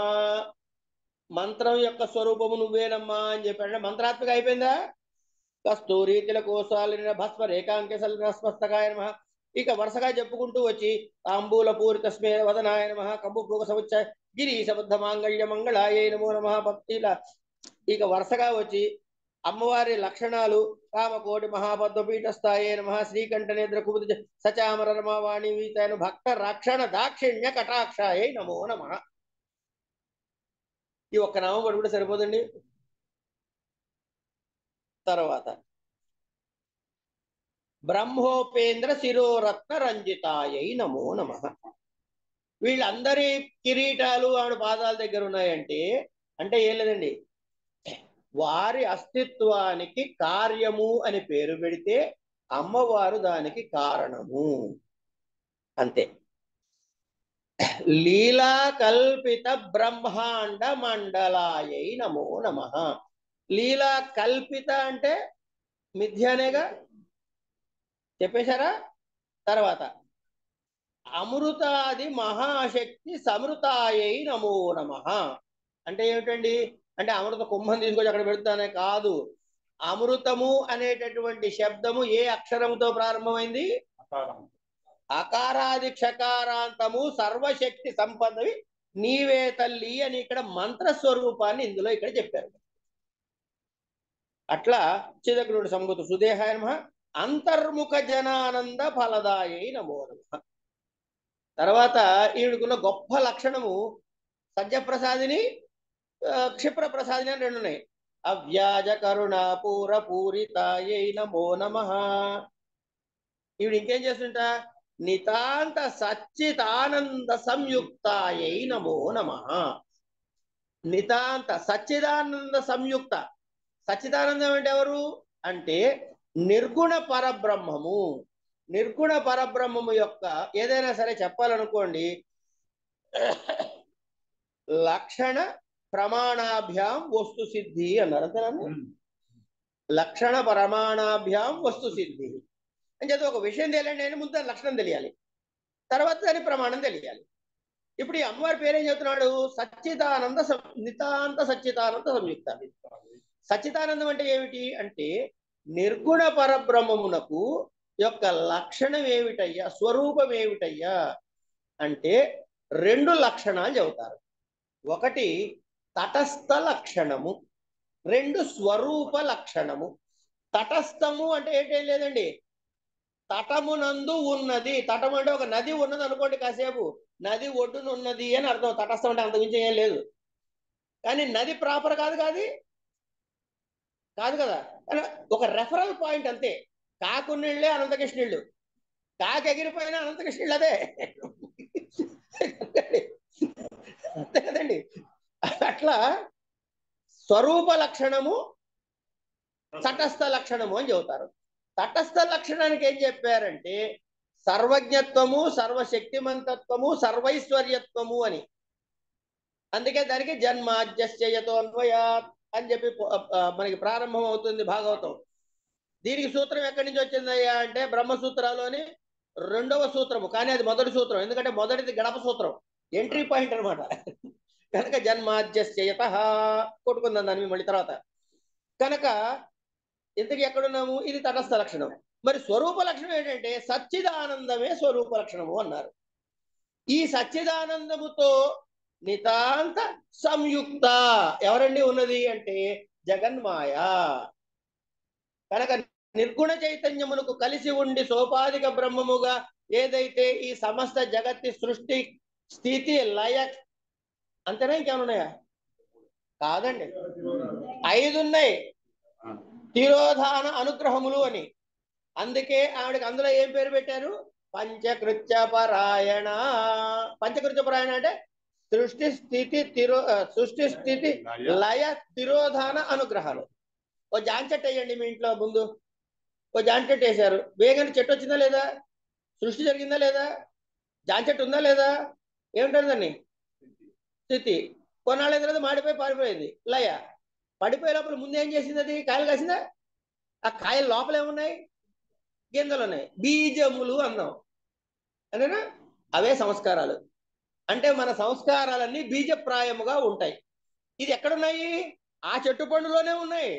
మంత్రం యొక్క స్వరూపము నువ్వేనమ్మా అని చెప్పాడు. మంత్రాత్మక అయిపోయిందా? కస్తూరి తిలకోసాలిన భస్మ రేఖాంక స్వస్తకాయ నమ. ఇక వరుసగా చెప్పుకుంటూ వచ్చి తాంబూల పూరిత స్మే వదనాయ నమ, కంబు భోగ సముచ్చ గిరీశబద్ధ మాంగళ్య మంగళాయ నమో నమ భక్తిల. ఇక వరుసగా వచ్చి అమ్మవారి లక్షణాలు కామకోటి మహాపద్మపీఠస్థాయే నమ, శ్రీకంఠ నేత్ర కుముద సచామర రమావాణి వీతాయను భక్త రక్షణ దాక్షిణ్య కటాక్షాయ నమో నమ. ఈ ఒక్క నామం పడుకుంటే సరిపోదండి. తర్వాత బ్రహ్మోపేంద్ర శిరోరత్న రంజితాయై నమో నమ. వీళ్ళందరి కిరీటాలు ఆవిడ పాదాల దగ్గర ఉన్నాయంటే అంటే ఏం లేదండి, వారి అస్తిత్వానికి కార్యము అని పేరు పెడితే అమ్మవారు దానికి కారణము అంతే. లీలా కల్పిత బ్రహ్మాండ మండలాయై నమో నమ. లీలా కల్పిత అంటే మిథ్యానేగా చెప్పేశారా? తర్వాత అమృతాది మహాశక్తి సమృతాయై నమో నమ అంటే ఏమిటండి? అంటే అమృత కుంభం తీసుకొచ్చి అక్కడ పెడతానే కాదు. అమృతము అనేటటువంటి శబ్దము ఏ అక్షరంతో ప్రారంభమైంది? అకారాది క్షకారాంతము సర్వశక్తి సంపదవి నీవే తల్లి అని ఇక్కడ మంత్రస్వరూపాన్ని ఇందులో ఇక్కడ చెప్పారు. అట్లా చిదగ్రుడు సంగుతు సుదేహాయ నమః అంతర్ముఖ జనానంద ఫలదాయై నమో నమః. తర్వాత ఈవిడకున్న గొప్ప లక్షణము సత్యప్రసాదిని క్షిప్ర ప్రసాదిని అని రెండు ఉన్నాయి. అవ్యాజ కరుణ పూర పూరితాయై నమో నమః. ఈవిడ ఇంకేం చేస్తుంటా? నితాంత సచ్చిదానంద సంయుక్తాయై నమో నమః. నితాంత సచ్చిదానంద సంయుక్త. సచ్చిదానందం అంటే ఎవరు అంటే నిర్గుణ పరబ్రహ్మము. నిర్గుణ పరబ్రహ్మము యొక్క ఏదైనా సరే చెప్పాలనుకోండి, లక్షణ ప్రమాణాభ్యాం వస్తు సిద్ధి అన్నారు అంతేనా? లక్షణ ప్రమాణాభ్యాం వస్తు సిద్ధి అని చెప్పి ఒక విషయం తెలియండి అని ముందు దాని లక్షణం తెలియాలి, తర్వాత దాని ప్రమాణం తెలియాలి. ఇప్పుడు ఈ అమ్మవారి పేరేం చెప్తున్నాడు? సచ్చిదానంద నితాంత సచ్చిదానంద సంయుక్త. సచ్చిదానందం అంటే ఏమిటి అంటే నిర్గుణ పరబ్రహ్మమునకు యొక్క లక్షణం ఏమిటయ్యా, స్వరూపం ఏమిటయ్యా అంటే రెండు లక్షణాలు చెబుతారు. ఒకటి తటస్థ లక్షణము, రెండు స్వరూప లక్షణము. తటస్థము అంటే ఏంటేం లేదండి, తటమునందు ఉన్నది. తటం అంటే ఒక నది ఉన్నది అనుకోండి, కాసేపు నది ఒడ్డున ఉన్నది అని అర్థం. తటస్థం అంటే అంతకుమించి ఏం లేదు. కానీ నది ప్రాపర్ కాదు కాదు కదా, ఒక రెఫరల్ పాయింట్ అంతే. కాకున్నీళ్ళే అనంతకృష్ణుళ్ళు, కాకి ఎగిరిపోయిన అనంతకృష్ణుళ్ళు అదే అంతే కదండి. అట్లా స్వరూప లక్షణము తటస్థ లక్షణము అని చెబుతారు. తటస్థ లక్షణానికి ఏం చెప్పారంటే సర్వజ్ఞత్వము, సర్వశక్తిమంతత్వము, సర్వైశ్వర్యత్వము అని. అందుకే దానికి జన్మాద్యస్యతోన్వయాత్ అని చెప్పి మనకి ప్రారంభం అవుతుంది భాగవతం. దీనికి సూత్రం ఎక్కడి నుంచి వచ్చిందయ్యా అంటే బ్రహ్మసూత్రాలోని రెండవ సూత్రము, కానీ అది మొదటి సూత్రం. ఎందుకంటే మొదటిది గడప సూత్రం, ఎంట్రీ పాయింట్ అనమాట. కనుక జన్మాద్యస్యత కొట్టుకుందాం దాన్ని మళ్ళీ తర్వాత. కనుక ఇంతకు ఎక్కడున్నాము? ఇది తటస్థ లక్షణం. మరి స్వరూప లక్షణం ఏంటంటే సచ్చిదానందమే స్వరూప లక్షణము అన్నారు. ఈ సచ్చిదానందముతో నితాంత సంయుక్త ఎవరండి ఉన్నది అంటే జగన్మాయ. కనుక నిర్గుణ చైతన్యమునకు కలిసి ఉండి సోపాధిక బ్రహ్మముగా ఏదైతే ఈ సమస్త జగత్తి సృష్టి స్థితి లయ అంతేనా, ఇంకేమన్నాయా? కాదండి, 5 ఉన్నాయి. తిరోధాన అనుగ్రహములు అని. అందుకే ఆవిడకి అందులో ఏం పేరు పెట్టారు? పంచకృత్య పరాయణ. పంచకృత్య పరాయణ అంటే సృష్టి స్థితి లయ తిరోధాన అనుగ్రహాలు. ఓ జాన్ చెట్టు వేయండి మీ ఇంట్లో ముందు. ఓ జాన్ చెట్టు వేశారు, వేగంగా చెట్టు వచ్చిందా లేదా? సృష్టి జరిగిందా లేదా? జాన్ చెట్టు ఉందా లేదా? ఏమిటండి దాన్ని? స్థితి. కొన్నాళ్ళ తర్వాత మాడిపోయి పారిపోయింది లయ. పడిపోయే లోపల ముందు ఏం చేసింది? అది కాయలు కాసిందా? ఆ కాయల లోపల ఏమున్నాయి? గింజలు ఉన్నాయి, బీజములు అన్నాం అంతేనా? అవే సంస్కారాలు. అంటే మన సంస్కారాలన్నీ బీజప్రాయముగా ఉంటాయి. ఇది ఎక్కడున్నాయి? ఆ చెట్టు పండులోనే ఉన్నాయి.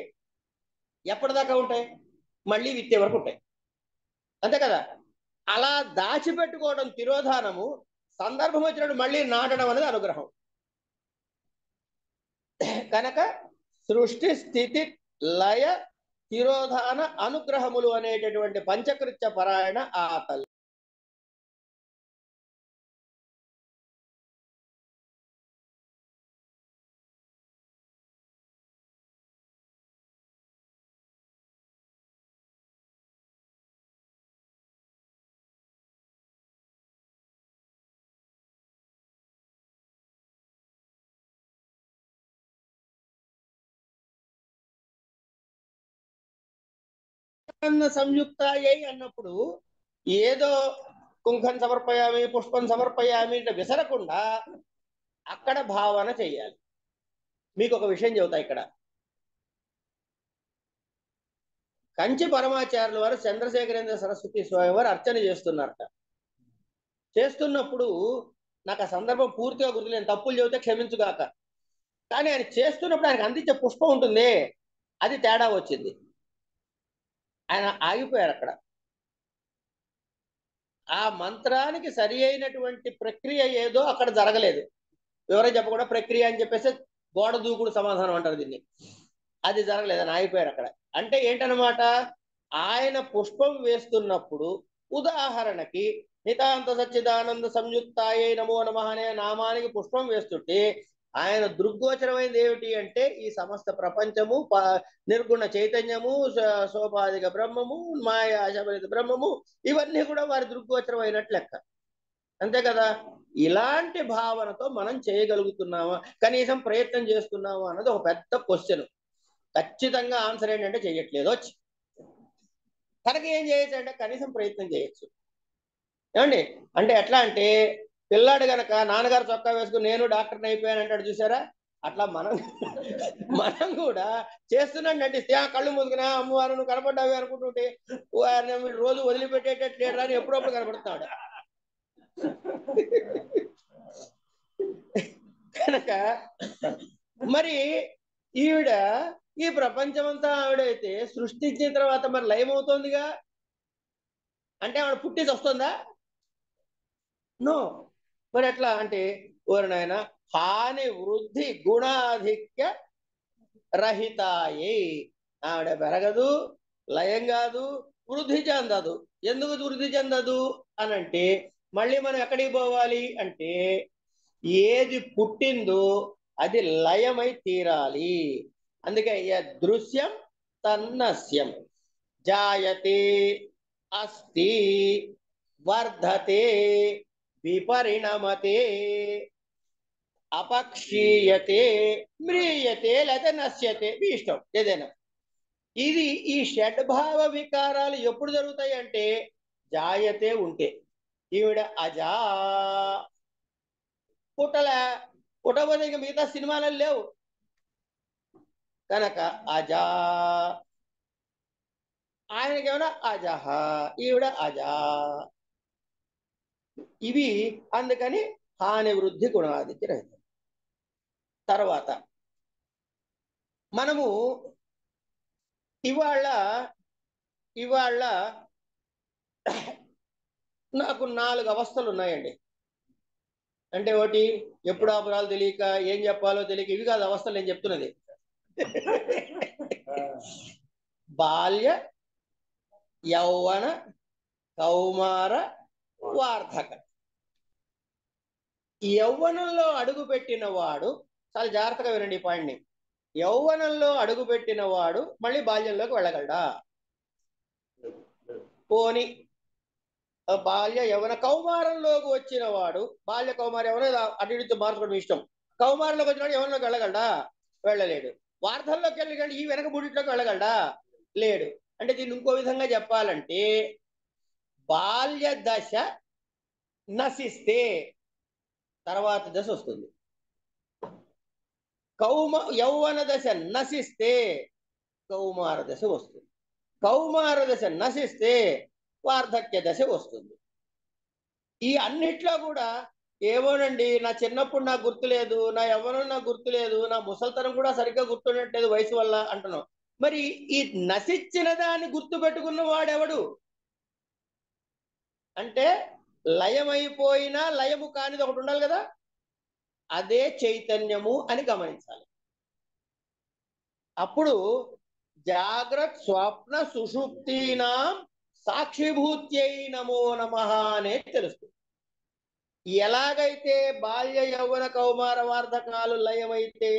ఎప్పటిదాకా ఉంటాయి? మళ్ళీ విత్తే వరకు ఉంటాయి, అంతే కదా. అలా దాచిపెట్టుకోవడం తిరోధానము, సందర్భం వచ్చినట్టు మళ్ళీ నాటడం అనేది అనుగ్రహం. కనుక సృష్టి స్థితి లయ తిరోధాన అనుగ్రహములు అనేటటువంటి పంచకృత్య పరాయణ ఆ తల్లి. సంయుక్తాయై అన్నప్పుడు ఏదో కుంకం సమర్పయామి, పుష్పం సమర్పయామి అంటే విసరకుండా అక్కడ భావన చెయ్యాలి. మీకు ఒక విషయం చెబుతా. ఇక్కడ కంచి పరమాచార్యుల వారు చంద్రశేఖరేంద్ర సరస్వతి స్వామి వారు అర్చన చేస్తున్నారట. చేస్తున్నప్పుడు నాకు ఆ సందర్భం పూర్తిగా గుర్తు, నేను తప్పులు చెబితే క్షమించుగాక. కానీ ఆయన చేస్తున్నప్పుడు ఆయనకు అందించే పుష్పం ఉంటుంది, అది తేడా వచ్చింది. ఆయన ఆగిపోయారు అక్కడ. ఆ మంత్రానికి సరి అయినటువంటి ప్రక్రియ ఏదో అక్కడ జరగలేదు. వివరం చెప్పకుండా ప్రక్రియ అని చెప్పేసి గోడ దూకుడు సమాధానం అంటారు దీన్ని. అది జరగలేదు, అని ఆగిపోయారు అక్కడ. అంటే ఏంటనమాట, ఆయన పుష్పం వేస్తున్నప్పుడు ఉదాహరణకి నితాంత సచ్చిదానంద సంయుక్తాయే నమో నమః అనే నామానికి పుష్పం వేస్తుంటే ఆయన దృగ్గోచరమైనది ఏమిటి అంటే ఈ సమస్త ప్రపంచము, నిర్గుణ చైతన్యము, సోపాధిక బ్రహ్మము, మాయా శబరిత బ్రహ్మము, ఇవన్నీ కూడా వారి దృగ్గోచరమైనట్లు లెక్క, అంతే కదా. ఇలాంటి భావనతో మనం చేయగలుగుతున్నామా, కనీసం ప్రయత్నం చేస్తున్నామా అన్నది ఒక పెద్ద క్వశ్చన్. ఖచ్చితంగా ఆన్సర్ ఏంటంటే చెయ్యట్లేదు. కనుక ఏం చేయొచ్చు అంటే కనీసం ప్రయత్నం చేయొచ్చు. ఏమండి, అంటే ఎట్లా అంటే పిల్లాడు గనక నాన్నగారు చొక్కా వేసుకుని నేను డాక్టర్ని అయిపోయాను అంటాడు చూసారా, అట్లా మనం కూడా చేస్తున్నాడు నటిస్తే ఆ కళ్ళు మూసుకుని అమ్మవారు నువ్వు కనపడ్డావి అనుకుంటుంటే రోజు వదిలిపెట్టేటట్లేడు అని ఎప్పుడప్పుడు కనపడుతున్నాడు. కనుక మరి ఈవిడ ఈ ప్రపంచమంతా ఆవిడైతే సృష్టించిన తర్వాత మరి లయమవుతోందిగా, అంటే ఆవిడ పుట్టేసి వస్తుందా? నో. మరి ఎట్లా అంటే ఓరినాయన హాని వృద్ధి గుణాధిక్య రహితాయే, ఆవిడ పెరగదు, లయం కాదు, వృద్ధి చెందదు. ఎందుకు వృద్ధి చెందదు అనంటే మళ్ళీ మనం ఎక్కడికి పోవాలి అంటే ఏది పుట్టిందో అది లయమై తీరాలి. అందుకే దృశ్యం తన్నస్యం జాయతే అస్తి వర్ధతే విపరిణమతే అపక్షీయతే మ్రియతే లేదా నశ్యతే, మీ ఇష్టం ఏదైనా. ఇది ఈ షడ్భావ వికారాలు ఎప్పుడు జరుగుతాయి అంటే జాయతే ఉంటే. ఈవిడ అజా పుట్టబోతే ఇంకా మిగతా సినిమాలు లేవు కనుక అజా, ఆయనకేమైనా అజహ, ఈవిడ అజా. ఇవి అందుకని హాని వృద్ధి గుణాధిక్య రహితం. తర్వాత మనము ఇవాళ నాకు 4 అవస్థలు ఉన్నాయండి. అంటే ఒకటి ఎప్పుడు ఆపరాలు తెలియక, ఏం చెప్పాలో తెలియక, ఇవి కాదు అవస్థలు నేను చెప్తున్నది. బాల్య, యౌవన, కౌమార, వార్ధక. యౌవనంలో అడుగుపెట్టిన వాడు, చాలా జాగ్రత్తగా వినండి ఈ పాయింట్ని, యౌవనంలో అడుగుపెట్టిన వాడు మళ్ళీ బాల్యంలోకి వెళ్ళగలడా? పోని బాల్య యవన కౌమారంలోకి వచ్చిన వాడు, బాల్య కౌమార యవన అటు ఇటు మార్చుకోవడం ఇష్టం, కౌమారంలోకి వచ్చిన యవనంలోకి వెళ్ళగలడా? వెళ్ళలేడు. వార్ధల్లోకి వెళ్ళగలడు, ఈ వెనక బుడిట్లోకి వెళ్ళగలడా? లేడు. అంటే దీన్ని ఇంకో విధంగా చెప్పాలంటే బాల్య దశ నశిస్తే తర్వాత దశ వస్తుంది, యౌవన దశ నశిస్తే కౌమార దశ వస్తుంది, కౌమార దశ నశిస్తే వార్ధక్య దశ వస్తుంది. ఈ అన్నిట్లో కూడా ఏమోనండి, నా చిన్నప్పుడు నాకు గుర్తులేదు, నా యవ్వనం నాకు గుర్తులేదు, నా ముసల్తనం కూడా సరిగ్గా గుర్తుండట్లేదు వయసు వల్ల అంటున్నాం. మరి ఈ నశించిన దాన్ని గుర్తు పెట్టుకున్న వాడెవడు అంటే, లయమైపోయినా లయము కానిది ఒకటి ఉండాలి కదా, అదే చైతన్యము అని గమనించాలి. అప్పుడు జాగ్రత్త స్వప్న సుషుప్తీనాం సాక్షిభూత్యై నమో నమః అనే తెలుస్తుంది. ఎలాగైతే బాల్య యౌవన కౌమార వార్ధకాలు లయమైతే,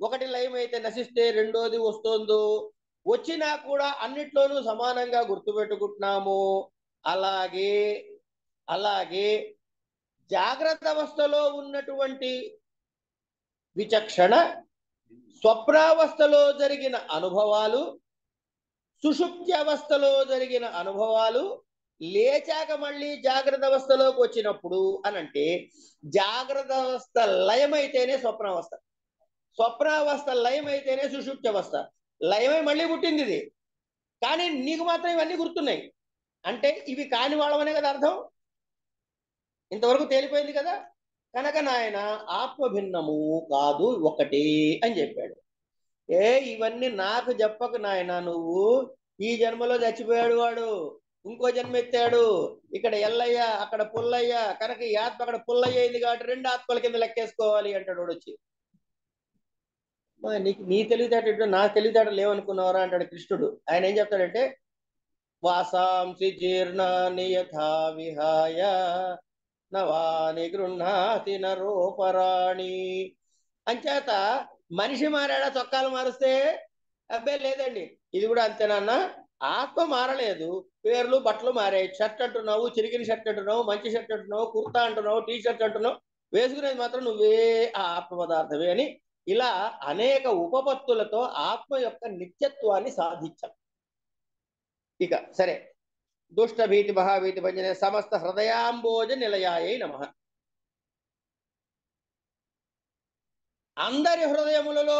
ఒకటి లయమైతే నశిస్తే రెండోది వస్తుందో, వచ్చినా కూడా అన్నిట్లోనూ సమానంగా గుర్తుపెట్టుకుంటున్నాము. అలాగే అలాగే జాగ్రత్త అవస్థలో ఉన్నటువంటి విచక్షణ, స్వప్నావస్థలో జరిగిన అనుభవాలు, సుషుప్తి అవస్థలో జరిగిన అనుభవాలు, లేచాక మళ్ళీ జాగ్రత్త అవస్థలోకి వచ్చినప్పుడు అనంటే, జాగ్రత్త అవస్థ లయమైతేనే స్వప్నావస్థ, స్వప్నావస్థ లయమైతేనే సుషుప్తి అవస్థ. లయమై మళ్ళీ పుట్టింది ఇది, కానీ నీకు మాత్రం ఇవన్నీ గుర్తున్నాయి. అంటే ఇవి కాని వాళ్ళమనే కదా అర్థం. ఇంతవరకు తేలిపోయింది కదా. కనుక నాయన ఆత్మ భిన్నము కాదు, ఒకటి అని చెప్పాడు. ఇవన్నీ నాకు చెప్పకు నాయన, నువ్వు ఈ జన్మలో చచ్చిపోయాడు వాడు, ఇంకో జన్మ ఎత్తాడు, ఇక్కడ ఎల్లయ్య అక్కడ పుల్లయ్య, కనుక ఈ ఆత్మ అక్కడ పుల్లయ్య అయింది కాబట్టి రెండు ఆత్మల కింద లెక్కేసుకోవాలి అంటాడు వాడు వచ్చి. నీకు నీ తెలివితేట నా తెలివితేట లేవనుకున్నావరా అంటాడు కృష్ణుడు. ఆయన ఏం చెప్తాడంటే, వాసాంసి జీర్ణాని యథా విహాయ నవాని గృహ్ణాతి నరోపరాణి. అంచేత మనిషి మారాడా చొక్కాలు మారుస్తే? అబ్బే లేదండి, ఇది కూడా అంతేనన్నా, ఆత్మ మారలేదు, పేర్లు బట్టలు మారాయి. షర్ట్ అంటున్నావు, చిరిగిన షర్ట్ అంటున్నావు, మంచి షర్ట్ అంటున్నావు, కుర్తా అంటున్నావు, టీ షర్ట్ అంటున్నావు, వేసుకునేది మాత్రం నువ్వే ఆ ఆత్మ పదార్థమే అని ఇలా అనేక ఉపపత్తులతో ఆత్మ యొక్క నిత్యత్వాన్ని సాధించాం. ఇక సరే, దుష్ట భీతి మహాభీతి భంజనే సమస్త హృదయాంబోజ నిలయాయై నమః. అందరి హృదయములలో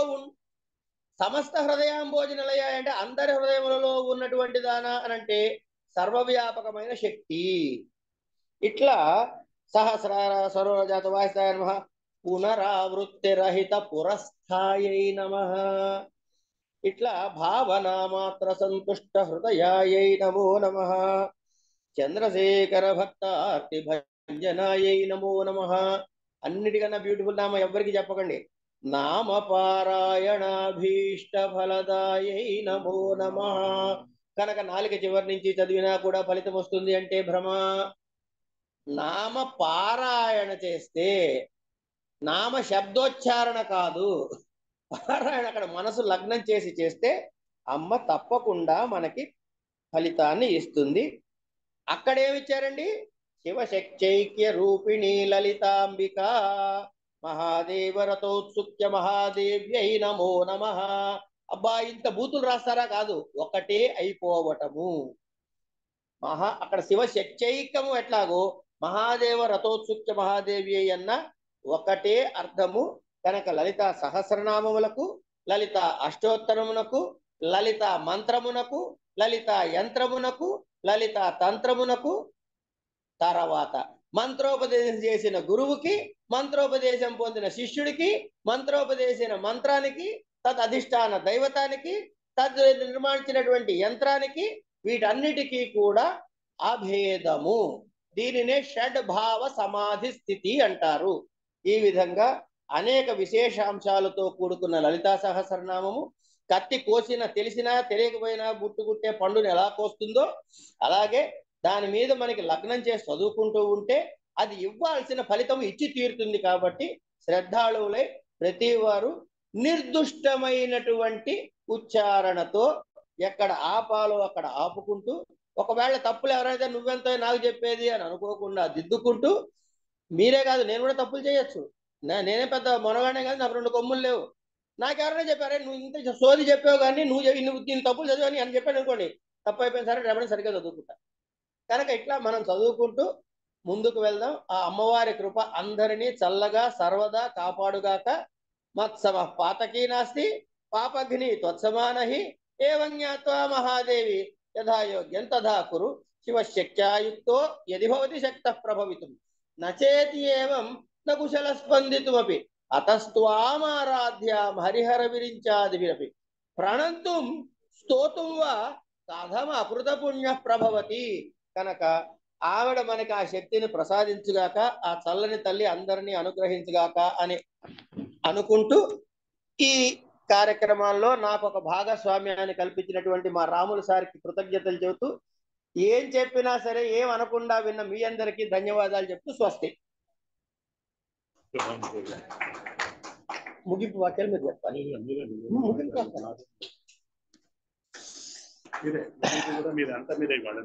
సమస్త హృదయాంబోజ నిలయ అంటే అందరి హృదయములలో ఉన్నటువంటి దాన అనంటే సర్వవ్యాపకమైన శక్తి. ఇట్లా సహస్రార సరోజాత వాయిస్తాయ నమః, పునరావృత్తి రహిత పురస్థాయై నమః. ఇట్లా భావనా మాత్ర సంతుష్ట హృదయాయై నమో నమః. చంద్రశేఖర భక్తార్తి భంజనాయై నమో నమః. అన్నిటికన్నా బ్యూటిఫుల్ నామ ఎవ్వరికి చెప్పకండి. నామ పారాయణాభీష్ట ఫలదాయై నమో నమః. కనుక నాలుక చివరి నుంచి చదివినా కూడా ఫలితం వస్తుంది అంటే భ్రమ. నామ పారాయణ చేస్తే, నామ శబ్దోచ్చారణ కాదు, పారాయణ అక్కడ మనసు లగ్నం చేసి చేస్తే అమ్మ తప్పకుండా మనకి ఫలితాన్ని ఇస్తుంది. అక్కడేమిచ్చారండి? శివశక్త్యైక్య రూపిణి లలితాంబిక మహాదేవరతోత్సుక్య మహాదేవ్యై నమో నమః. అబ్బా, ఇంత బూతులు రాస్తారా? కాదు, ఒకటే అయిపోవటము. అక్కడ శివశక్త్యైకము ఎట్లాగో మహాదేవ రథోత్సుక్య మహాదేవి అన్న ఒకటే అర్థము. కనుక లలిత సహస్రనామములకు, లలిత అష్టోత్తరమునకు, లలిత మంత్రమునకు, లలిత యంత్రమునకు, లలిత తంత్రమునకు, తర్వాత మంత్రోపదేశం చేసిన గురువుకి, మంత్రోపదేశం పొందిన శిష్యుడికి, మంత్రోపదేశిన మంత్రానికి, తద్ అధిష్టాన దైవతానికి, తద్ నిర్మాణించినటువంటి యంత్రానికి, వీటన్నిటికీ కూడా అభేదము. దీనినే షడ్భావ సమాధి స్థితి అంటారు. ఈ విధంగా అనేక విశేషాంశాలతో కూడుకున్న లలితా సహస్రనామము, కత్తి కోసిన తెలిసినా తెలియకపోయినా గుట్టుకుట్టే పండుని ఎలా కోస్తుందో అలాగే దాని మీద మనకి లగ్నం చేసి చదువుకుంటూ ఉంటే అది ఇవ్వాల్సిన ఫలితం ఇచ్చి తీరుతుంది. కాబట్టి శ్రద్ధాళువులై ప్రతి వారు నిర్దుష్టమైనటువంటి ఉచ్చారణతో ఎక్కడ ఆపాలో అక్కడ ఆపుకుంటూ, ఒకవేళ తప్పులు ఎవరైతే నువ్వెంతో నాకు చెప్పేది అని అనుకోకుండా దిద్దుకుంటూ, మీరే కాదు నేను కూడా తప్పులు చేయొచ్చు, నేనే పెద్ద మొనగానే కాదు, నాకు రెండు కొమ్ములు లేవు, నాకెవరైనా చెప్పారే నువ్వు ఇంత సోది చెప్పావు కానీ నువ్వు దీన్ని తప్పులు చదివని అని చెప్పాను అనుకోండి, తప్పు అయిపోయిన సరే రేపటి సరిగ్గా చదువుకుంటా. కనుక ఇట్లా మనం చదువుకుంటూ ముందుకు వెళ్దాం. ఆ అమ్మవారి కృప అందరినీ చల్లగా సర్వదా కాపాడుగాక. మత్సమ పాతకీ నాస్తి పాపఘ్ని త్వత్సమానహి ఏవం జ్ఞాత్వా మహాదేవి యథాయోగ్యం తథా కురు శివశక్త్యాయుక్తో యది భవతి శక్తః ప్రభవితుం నచేతి ఏవం కుశల స్పందితుమపి అతస్త్వామారాధ్యాం హరిహర విరించాదిభిరపి ప్రణంతుం స్తోతుం వా కథమ అపృత పుణ్య ప్రభవతి. కనుక ఆవిడ మనకి ఆ శక్తిని ప్రసాదించుగాక, ఆ చల్లని తల్లి అందరినీ అనుగ్రహించుగాక అని అనుకుంటూ ఈ కార్యక్రమాల్లో నాకు ఒక భాగస్వామ్యాన్ని కల్పించినటువంటి మా రాములు సార్కి కృతజ్ఞతలు చెబుతూ, ఏం చెప్పినా సరే ఏం అనకుండా విన్న మీ అందరికీ ధన్యవాదాలు చెప్తూ స్వస్తి. ముగింపు వాక్యాలు మీరు చెప్పాలి. ముగింపు మీరే అంతా మీరే ఇవ్వాలి.